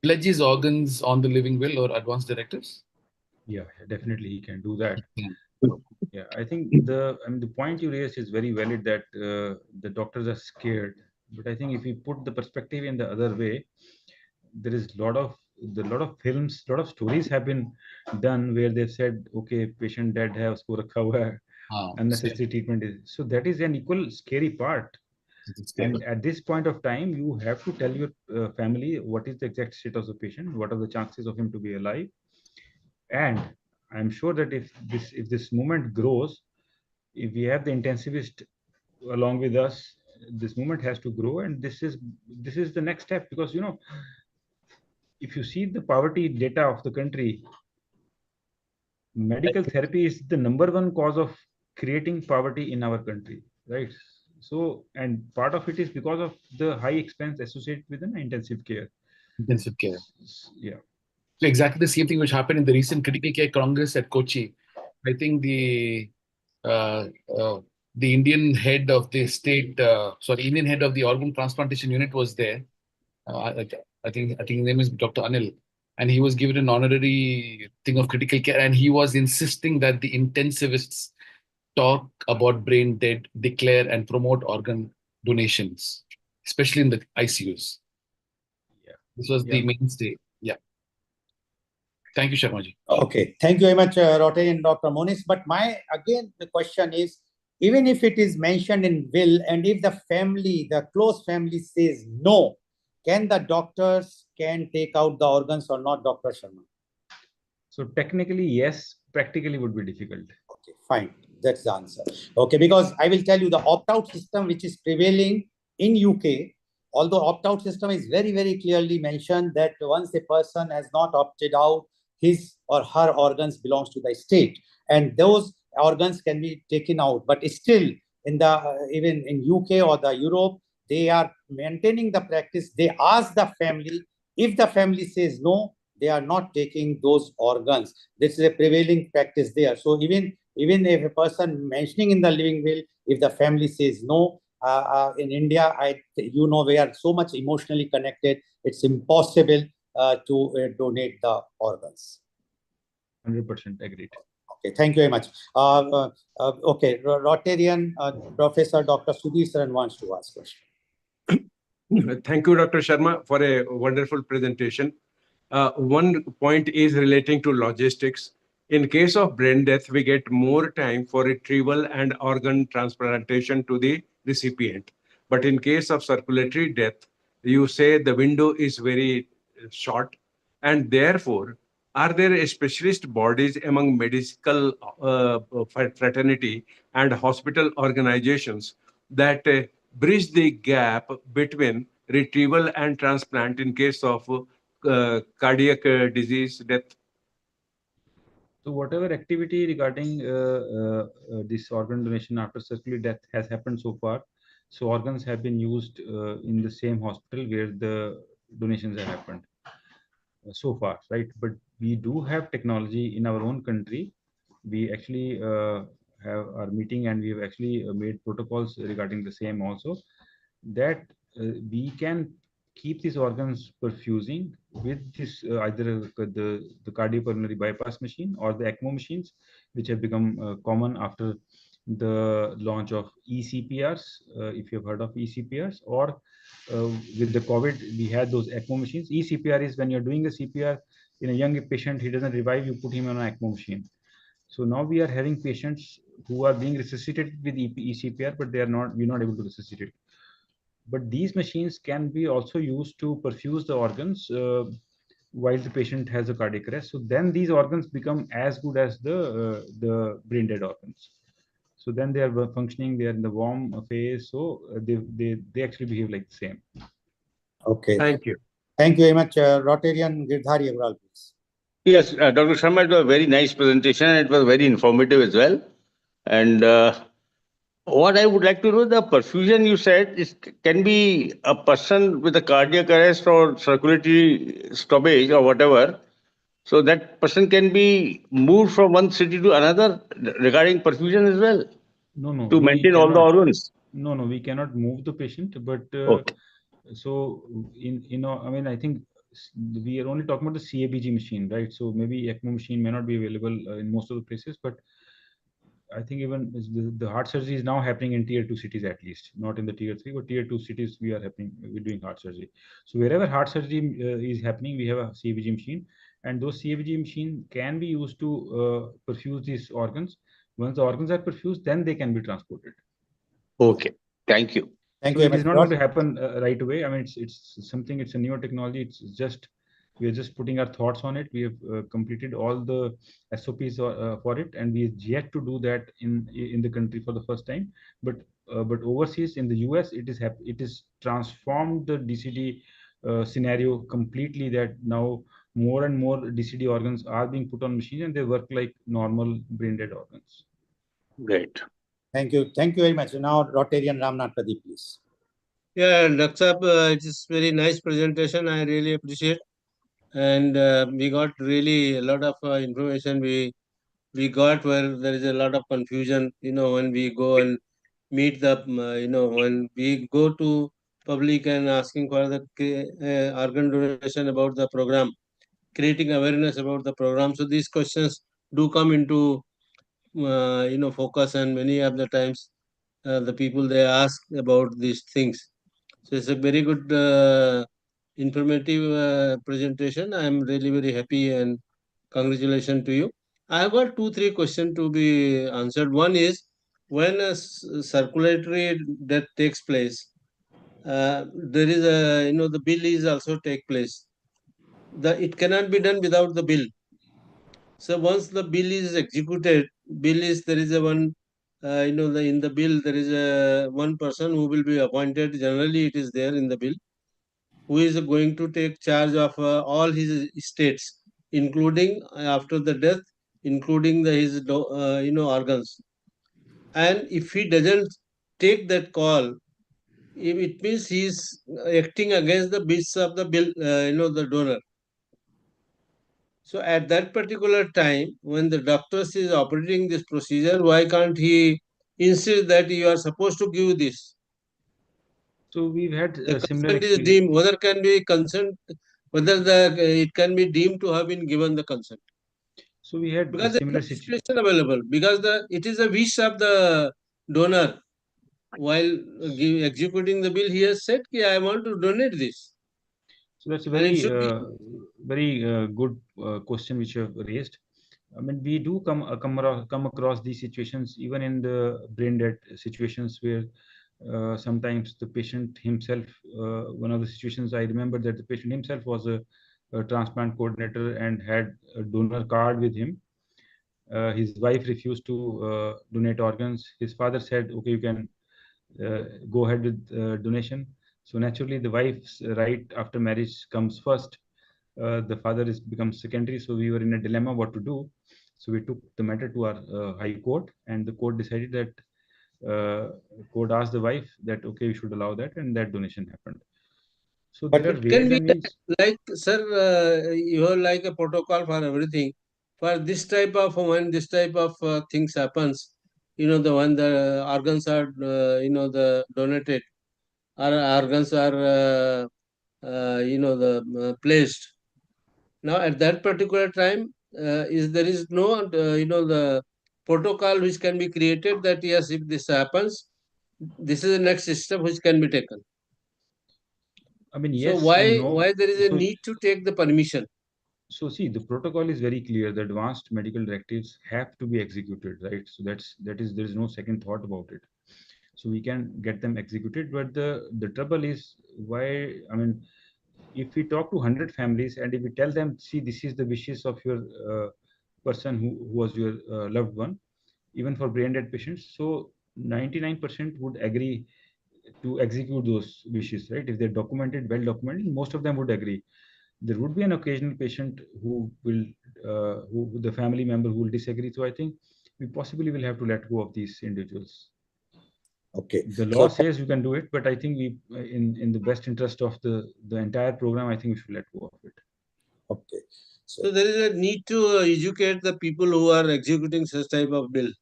S3: pledge his organs on the living will or advanced directives?
S2: Yeah, definitely he can do that.
S3: Yeah.
S2: Yeah, I think the point you raised is very valid, that the doctors are scared. But I think if we put the perspective in the other way, there is lot of films, lot of stories have been done where they've said, okay, patient dead hai, usko rakha hua hai, unnecessary treatment is. So that is an equal scary part. And at this point of time, you have to tell your family what is the exact state of the patient, what are the chances of him to be alive. And I'm sure that if this movement grows, if we have the intensivist along with us, this movement has to grow, and this is the next step. Because if you see the poverty data of the country, medical therapy is the number one cause of creating poverty in our country, right? So, and part of it is because of the high expense associated with an intensive care.
S3: Intensive care.
S2: Yeah.
S3: So exactly the same thing which happened in the recent critical care congress at Kochi. I think the Indian head of the Indian head of the organ transplantation unit was there. I think his name is Dr. Anil, and he was given an honorary thing of critical care, and he was insisting that the intensivists talk about brain dead, declare and promote organ donations, especially in the ICUs.
S2: Yeah.
S3: This was the mainstay. Yeah. Thank you, Sharmaji.
S5: Okay, thank you very much, Rotary and Dr. Moniz. But the question is, even if it is mentioned in will, and if the close family says no, can the doctors take out the organs or not, Dr. Sharma?
S2: So technically, yes. Practically would be difficult.
S5: Okay, fine. That's the answer. Okay, because I will tell you the opt-out system which is prevailing in UK, although opt-out system is very, very clearly mentioned that once a person has not opted out, his or her organs belongs to the state, and those organs can be taken out. But still, in the even in UK or the Europe, they are maintaining the practice. They ask the family. If the family says no, they are not taking those organs. This is a prevailing practice there. So even if a person mentioning in the living will, if the family says no, in India, we are so much emotionally connected. It's impossible to donate the organs.
S2: 100% agreed.
S5: Okay, thank you very much. Okay, Rotarian Professor Dr. Sudhir Saran wants to ask question.
S8: Thank you, Dr. Sharma, for a wonderful presentation. One point is relating to logistics. In case of brain death, we get more time for retrieval and organ transplantation to the recipient. But in case of circulatory death, you say the window is very short, and therefore, are there specialist bodies among medical fraternity and hospital organizations that bridge the gap between retrieval and transplant in case of cardiac disease death?
S2: So whatever activity regarding this organ donation after circulatory death has happened so far, so organs have been used in the same hospital where the donations have happened so far, right? But we do have technology in our own country. We actually have our meeting, and we have actually made protocols regarding the same also, that we can keep these organs perfusing with this either the cardiopulmonary bypass machine or the ECMO machines, which have become common after the launch of eCPRs, if you have heard of eCPRs, or with the COVID, we had those ECMO machines. eCPR is when you're doing a CPR in a young patient, he doesn't revive, you put him on an ECMO machine. So now we are having patients who are being resuscitated with eCPR, but we're not able to resuscitate. But these machines can be also used to perfuse the organs while the patient has a cardiac arrest. So then these organs become as good as the brain dead organs. So then they are functioning, they are in the warm phase. So they actually behave like the same.
S5: Okay.
S8: Thank you.
S5: Thank you very much. Rotarian Girdhari Agrawal, please.
S1: Yes, Dr. Sharma, it was a very nice presentation, and it was very informative as well. And what I would like to know, the perfusion you said can be a person with a cardiac arrest or circulatory stoppage or whatever. So that person can be moved from one city to another regarding perfusion as well.
S2: No,
S1: to maintain all the organs.
S2: No, we cannot move the patient, but
S1: Okay.
S2: so I mean, I think we are only talking about the CABG machine, right? So maybe ECMO machine may not be available in most of the places, but I think even the heart surgery is now happening in tier 2 cities at least, not in the tier 3, but tier 2 cities we're doing heart surgery. So wherever heart surgery is happening, we have a CABG machine, and those CABG machine can be used to perfuse these organs. Once the organs are perfused, then they can be transported.
S1: Okay, thank you.
S5: Thank
S2: So
S5: you
S2: it
S5: very
S2: is
S5: much.
S2: not going to happen right away. I mean, it's something. It's a newer technology. It's just we are just putting our thoughts on it. We have completed all the SOPs for it, and we yet to do that in the country for the first time. But overseas in the US, it is transformed the DCD scenario completely. That now more and more DCD organs are being put on machines, and they work like normal brain dead organs.
S1: Great.
S5: Thank you. Thank you very much. Now, Rotarian Ramnath Pradeep, please.
S9: Yeah, Dr. Saab, it is very nice presentation. I really appreciate, and we got really a lot of information. We got where there is a lot of confusion. When we go and meet the, when we go to public and asking for the organ donation about the program, creating awareness about the program. So these questions do come into focus, and many of the times the people they ask about these things. So it's a very good informative presentation. I am really very happy, and congratulations to you. I have got 2-3 questions to be answered. One is, when a circulatory death takes place, there is the bill is also take place. It cannot be done without the bill. So once the bill is executed, there is a one, in the bill there is a one person who will be appointed. Generally, it is there in the bill, who is going to take charge of all his estates, including after the death, including his organs. And if he doesn't take that call, it means he is acting against the wishes of the bill, the donor. So at that particular time, when the doctors is operating this procedure, why can't he insist that you are supposed to give this?
S2: So we've had
S9: The
S2: similar
S9: consent is
S2: experience.
S9: deemed, whether can be consent, whether it can be deemed to have been given the consent.
S2: So we had
S9: Because
S2: a
S9: there
S2: similar
S9: is no
S2: situation.
S9: situation available, because it is a wish of the donor. While executing the bill, he has said, I want to donate this.
S2: So that's a
S9: And it
S2: very,
S9: should be
S2: very good question which you have raised. I mean, we do come across these situations even in the brain dead situations where sometimes the patient himself. One of the situations I remember that the patient himself was a transplant coordinator and had a donor card with him. His wife refused to donate organs. His father said, "Okay, you can go ahead with donation." So naturally, the wife's right after marriage comes first. The father becomes secondary. So we were in a dilemma what to do. So we took the matter to our high court, and the court decided that court asked the wife that okay, we should allow that, and that donation happened. So
S5: But
S2: there are
S9: it can
S2: ways
S9: be
S2: and means.
S9: like, sir, you have like a protocol for everything. For this type of, when this type of things happens, the when the organs are, the donated, or organs are, placed. Now, at that particular time, there is no, the protocol which can be created that yes, if this happens, this is the next step which can be taken.
S2: I mean,
S9: So
S2: yes and
S9: why
S2: no.
S9: there is a
S2: So
S9: need to take the permission?
S2: So see, the protocol is very clear. The advanced medical directives have to be executed, right? So there is no second thought about it. So we can get them executed, but the trouble is why? I mean, if we talk to 100 families and if we tell them, see, this is the wishes of your person who was your loved one, even for brain dead patients, so 99% would agree to execute those wishes, right? If they're documented, well documented, most of them would agree. There would be an occasional patient who the family member who will disagree. So I think we possibly will have to let go of these individuals.
S5: Okay.
S2: The law says you can do it, but I think in the best interest of the entire program, I think we should let go of it.
S5: Okay.
S9: So there is a need to educate the people who are executing such type of bill.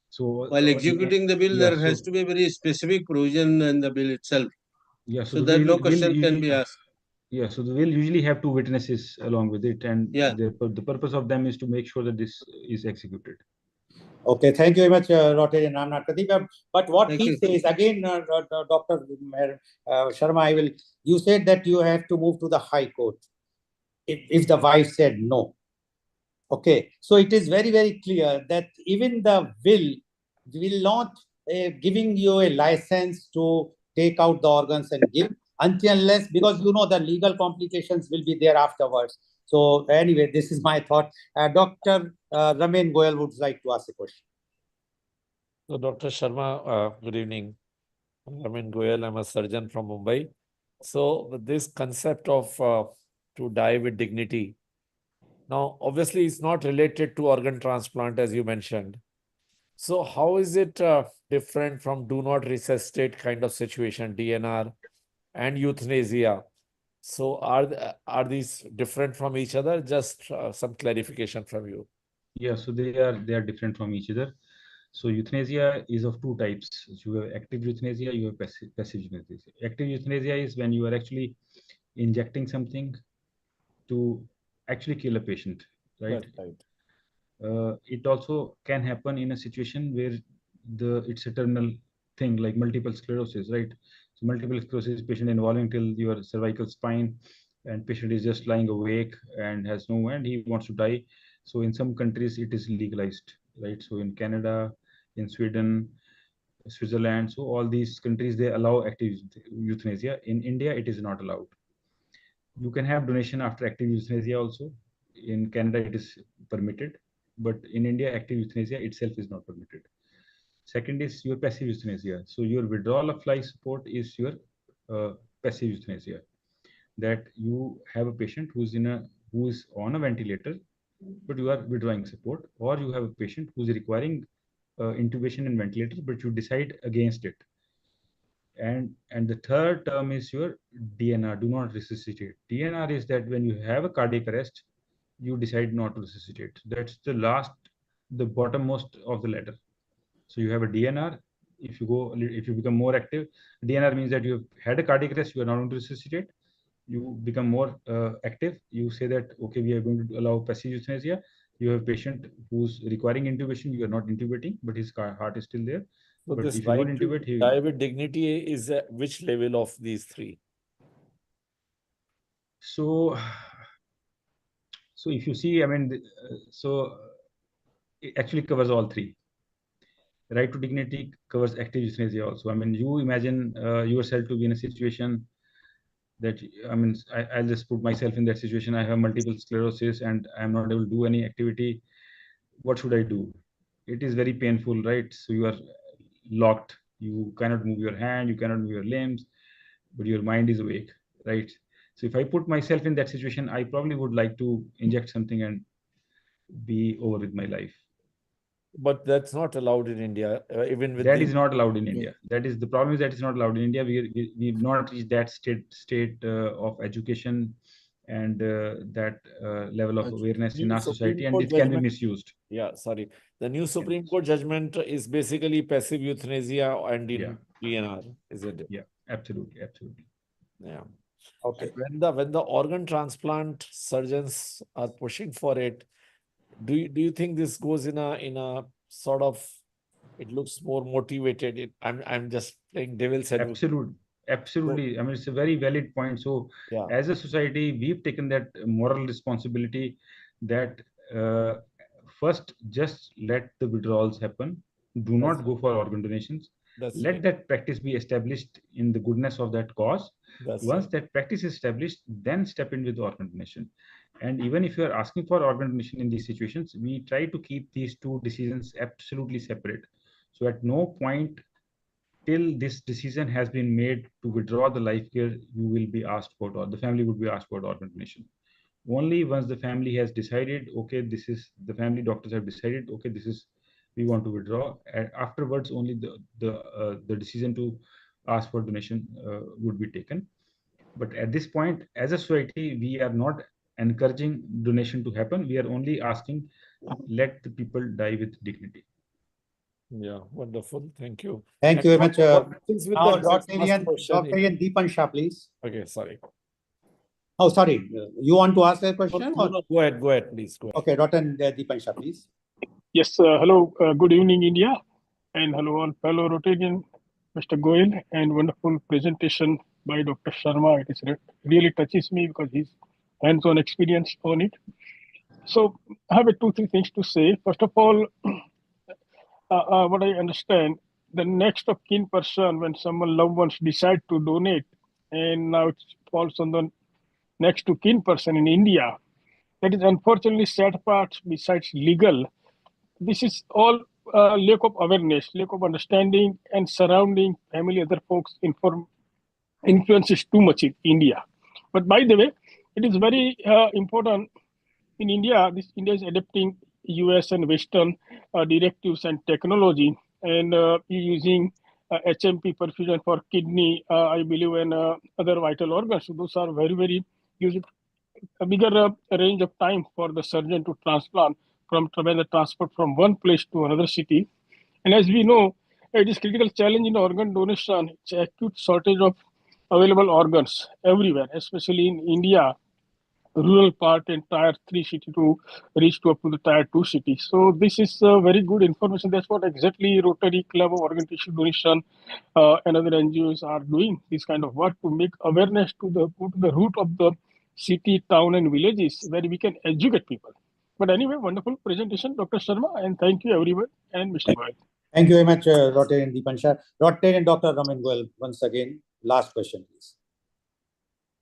S2: So
S9: while executing the bill,
S2: yeah,
S9: there has to be a very specific provision in the bill itself.
S2: Yeah,
S9: so that no question can be asked.
S2: Yeah, so we'll usually have two witnesses along with it, and
S9: Yeah.
S2: the purpose of them is to make sure that this is executed.
S5: Okay, thank you very much, Rotarian Ramnath Pradeep. But what
S9: Thank
S5: he
S9: you.
S5: says again, Dr. Sharma, you said that you have to move to the High Court if the wife said no. Okay, so it is very, very clear that even the will not giving you a license to take out the organs and give until unless, because you know the legal complications will be there afterwards. So anyway, this is my thought. Dr. Ramin Goyal would like to ask a question.
S10: So, Dr. Sharma, good evening. I'm Ramin Goyal. I'm a surgeon from Mumbai. So, this concept of to die with dignity, now, obviously, it's not related to organ transplant, as you mentioned. So, how is it different from do not resuscitate kind of situation, DNR, and euthanasia? So, are these different from each other? Just some clarification from you.
S2: Yeah, so they are different from each other. So euthanasia is of two types. You have active euthanasia, you have passive euthanasia. Active euthanasia is when you are actually injecting something to actually kill a patient, right? It also can happen in a situation where it's a terminal thing like multiple sclerosis, right? So multiple sclerosis patient involving till your cervical spine, and patient is just lying awake and has no and he wants to die. So in some countries it is legalized, right? So in Canada, in Sweden, Switzerland, so all these countries they allow active euthanasia. In India, it is not allowed. You can have donation after active euthanasia also. In Canada, it is permitted, but in India, active euthanasia itself is not permitted. Second is your passive euthanasia. So your withdrawal of life support is your passive euthanasia. That you have a patient who is on a ventilator, but you are withdrawing support, or you have a patient who is requiring intubation and ventilator, but you decide against it. And the third term is your DNR, do not resuscitate. DNR is that when you have a cardiac arrest, you decide not to resuscitate. That's the bottommost of the ladder. So you have a DNR. If you become more active, DNR means that you have had a cardiac arrest, you are not going to resuscitate. You become more active. You say that, okay, we are going to allow passive euthanasia. You have a patient who's requiring intubation. You are not intubating, but his heart is still there.
S10: So
S2: but
S10: this
S2: if you
S10: right
S2: don't
S10: to
S2: intubate,
S10: die with dignity is at which level of these three?
S2: So if you see, I mean, it actually covers all three. Right to dignity covers active euthanasia also. I mean, you imagine yourself to be in a situation that, I mean, I'll just put myself in that situation. I have multiple sclerosis and I'm not able to do any activity. What should I do? It is very painful, right? So you are locked. You cannot move your hand, you cannot move your limbs, but your mind is awake, right? So if I put myself in that situation, I probably would like to inject something and be over with my life.
S10: But that's not allowed in India, even with
S2: that is not allowed in India. That is the problem, is that it's not allowed in India. We've not reached that state of education and that level of awareness in our society, and it can be misused.
S10: Yeah, sorry. The new Supreme Court judgment is basically passive euthanasia and in DNR, isn't it?
S2: Yeah, absolutely.
S10: Yeah.
S5: Okay.
S10: And when the organ transplant surgeons are pushing for it, do you think this goes in a sort of, it looks more motivated? I'm just playing devil's advocate.
S2: Absolutely. I mean, it's a very valid point. So as a society, we've taken that moral responsibility that first just let the withdrawals happen. Do not go for organ donations. Let that practice be established in the goodness of that cause. Once that practice is established, then step in with organ donation. And even if you are asking for organ donation in these situations, we try to keep these two decisions absolutely separate. So at no point till this decision has been made to withdraw the life care, you will be asked for, or the family would be asked for organ donation. Only once the family has decided, okay, this is the family doctors have decided, okay, this is we want to withdraw. Afterwards, only the decision to ask for donation would be taken. But at this point, as a society, we are not encouraging donation to happen. We are only asking, let the people die with dignity.
S10: Yeah, wonderful. Thank you.
S5: Thank you very much. Now,
S10: Rotarian
S5: Deepan Shah, please.
S10: Okay, sorry.
S5: Oh, sorry. You want to ask a question?
S10: No, go ahead, please. Go ahead.
S5: Okay, Dr. Deepan Shah, please.
S11: Yes, hello, good evening, India, and hello, all fellow Rotarian, Mr. Goel, and wonderful presentation by Dr. Sharma. It is really touches me because he's hands-on experience on it. So I have two, three things to say. First of all, what I understand, the next of kin person, when someone loved ones decide to donate, and now it falls on the next to kin person in India. That is unfortunately sad part besides legal. This is all lack of awareness, lack of understanding, and surrounding family, other folks influences too much in India. But by the way, it is very important in India. India is adapting US and Western directives and technology, and using HMP perfusion for kidney, I believe, and other vital organs. So those are very, very used a bigger range of time for the surgeon to transplant when the transport from one place to another city. And as we know, it is critical challenge in organ donation. It's acute shortage of available organs everywhere, especially in India, rural part and tier 3 city to reach to up to the tier 2 city. So this is very good information. That's what exactly Rotary Club of Organ Tissue Donation and other NGOs are doing, this kind of work to make awareness to go to the root of the city, town and villages where we can educate people. But anyway, wonderful presentation, Dr. Sharma, and thank you everyone and Mr. Goyal.
S5: Thank you very much, Rotarian Deepanshar. Rotarian Dr. Raman Goel, once again, last question, please.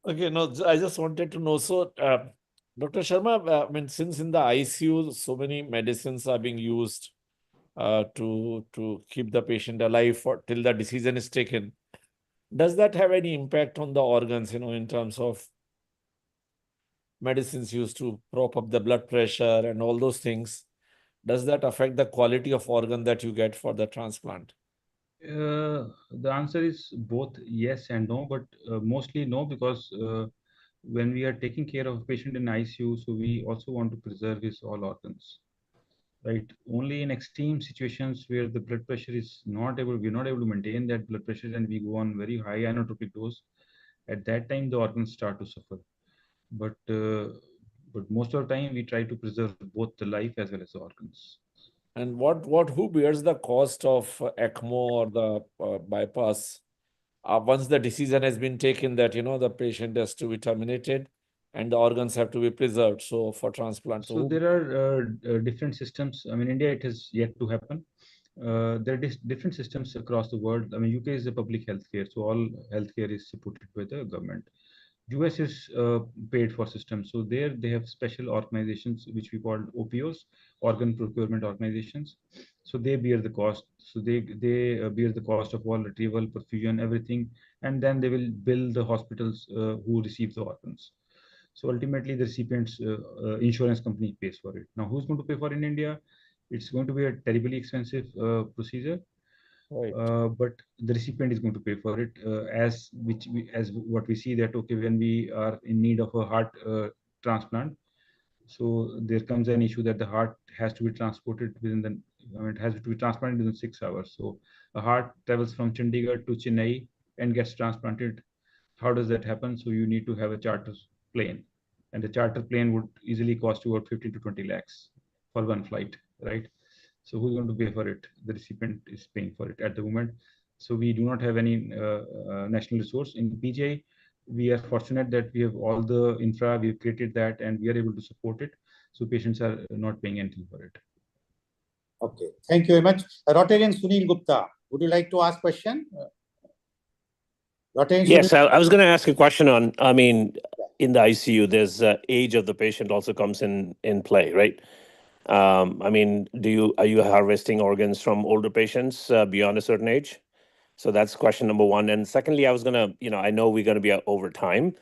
S10: Okay, no, I just wanted to know. So, Dr. Sharma, I mean, since in the ICU, so many medicines are being used to keep the patient alive till the decision is taken, does that have any impact on the organs, in terms of medicines used to prop up the blood pressure and all those things? Does that affect the quality of organ that you get for the transplant?
S2: The answer is both yes and no, but mostly no, because when we are taking care of a patient in ICU, so we also want to preserve his all organs, right? Only in extreme situations where the blood pressure is we're not able to maintain that blood pressure, and we go on very high inotropic dose. At that time, the organs start to suffer. But most of the time, we try to preserve both the life as well as the organs.
S10: And who bears the cost of ECMO or the bypass once the decision has been taken that the patient has to be terminated and the organs have to be preserved? So for transplant,
S2: so there are different systems. I mean, India, it has yet to happen. There are different systems across the world. I mean, UK is a public healthcare, so all healthcare is supported by the government. US is paid for system. So there they have special organizations which we call OPOs, organ procurement organizations. So they bear the cost. So they bear the cost of all retrieval, perfusion, everything, and then they will bill the hospitals who receive the organs. So ultimately, the recipient's insurance company pays for it. Now, who's going to pay for in India? It's going to be a terribly expensive procedure.
S10: Right.
S2: But the recipient is going to pay for it, as what we see that, okay, when we are in need of a heart transplant, so there comes an issue that the heart has to be transported it has to be transplanted within 6 hours. So a heart travels from Chandigarh to Chennai and gets transplanted. How does that happen? So you need to have a charter plane, and the charter plane would easily cost you about 15 to 20 lakhs for one flight, right? So who's going to pay for it? The recipient is paying for it at the moment. So we do not have any national resource. In PGI, we are fortunate that we have all the infra, we've created that, and we are able to support it. So patients are not paying anything for it.
S5: Okay, thank you very much. Rotarian Sunil Gupta, would you like to ask question?
S12: Yes, I was going to ask a question on, I mean, in the ICU, there's age of the patient also comes in play, right? I mean, are you harvesting organs from older patients beyond a certain age? So that's question number one. And secondly, I was going to, I know we're going to be over time,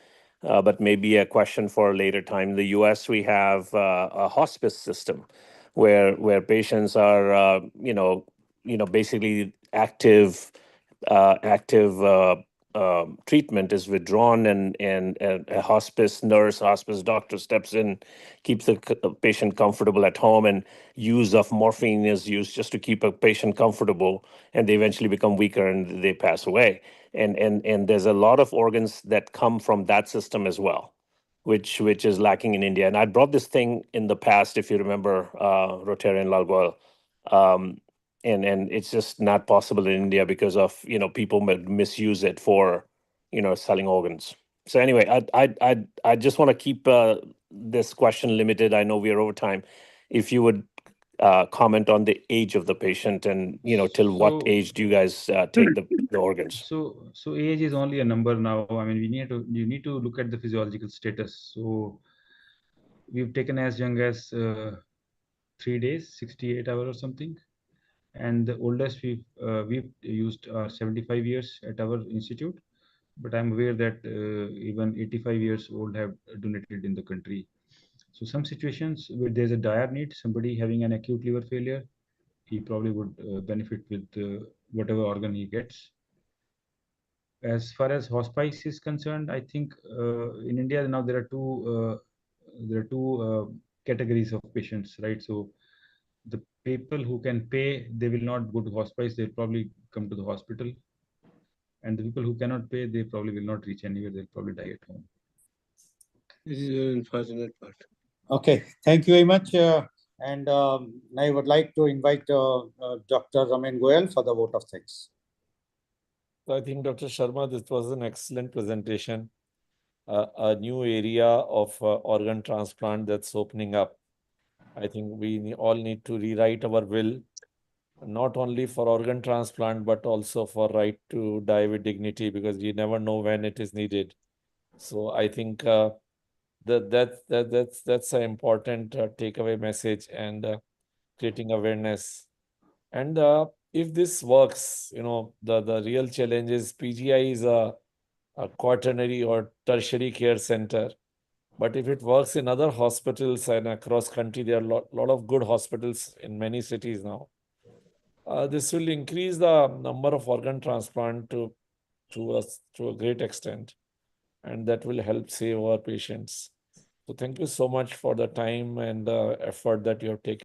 S12: but maybe a question for a later time. In the US, we have a hospice system where patients are, basically active treatment is withdrawn, and a hospice nurse, hospice doctor steps in, keeps the patient comfortable at home, and use of morphine is used just to keep a patient comfortable, and they eventually become weaker and they pass away. And there's a lot of organs that come from that system as well. which is lacking in India. And I brought this thing in the past, if you remember, Rotarian Lal Goyal. And it's just not possible in India because of, people misuse it for, selling organs. So anyway, I just want to keep this question limited. I know we are over time. If you would comment on the age of the patient and, till what
S2: So-
S12: age do you guys take the organs?
S2: So age is only a number now. I mean, you need to look at the physiological status. So we've taken as young as 3 days, 68 hours or something, and the oldest we've used 75 years at our institute. But I'm aware that even 85 years old have donated in the country. So some situations where there's a dire need, somebody having an acute liver failure, he probably would benefit with whatever organ he gets. As far as hospice is concerned, I think in India now there are two categories of patients, right? So the people who can pay, they will not go to hospice; they'll probably come to the hospital. And the people who cannot pay, they probably will not reach anywhere; they'll probably die at home.
S9: This is an unfortunate part.
S5: Okay, thank you very much. And I would like to invite Dr. Raman Goyal for the vote of thanks.
S10: So I think, Dr. Sharma, this was an excellent presentation. A new area of organ transplant that's opening up. I think we all need to rewrite our will, not only for organ transplant, but also for right to die with dignity, because you never know when it is needed. So I think that's an important takeaway message, and creating awareness. And if this works, the real challenge is PGI is a quaternary or tertiary care center. But if it works in other hospitals and across country, there are a lot of good hospitals in many cities now. This will increase the number of organ transplant to a great extent, and that will help save our patients. So thank you so much for the time and effort that you have taken.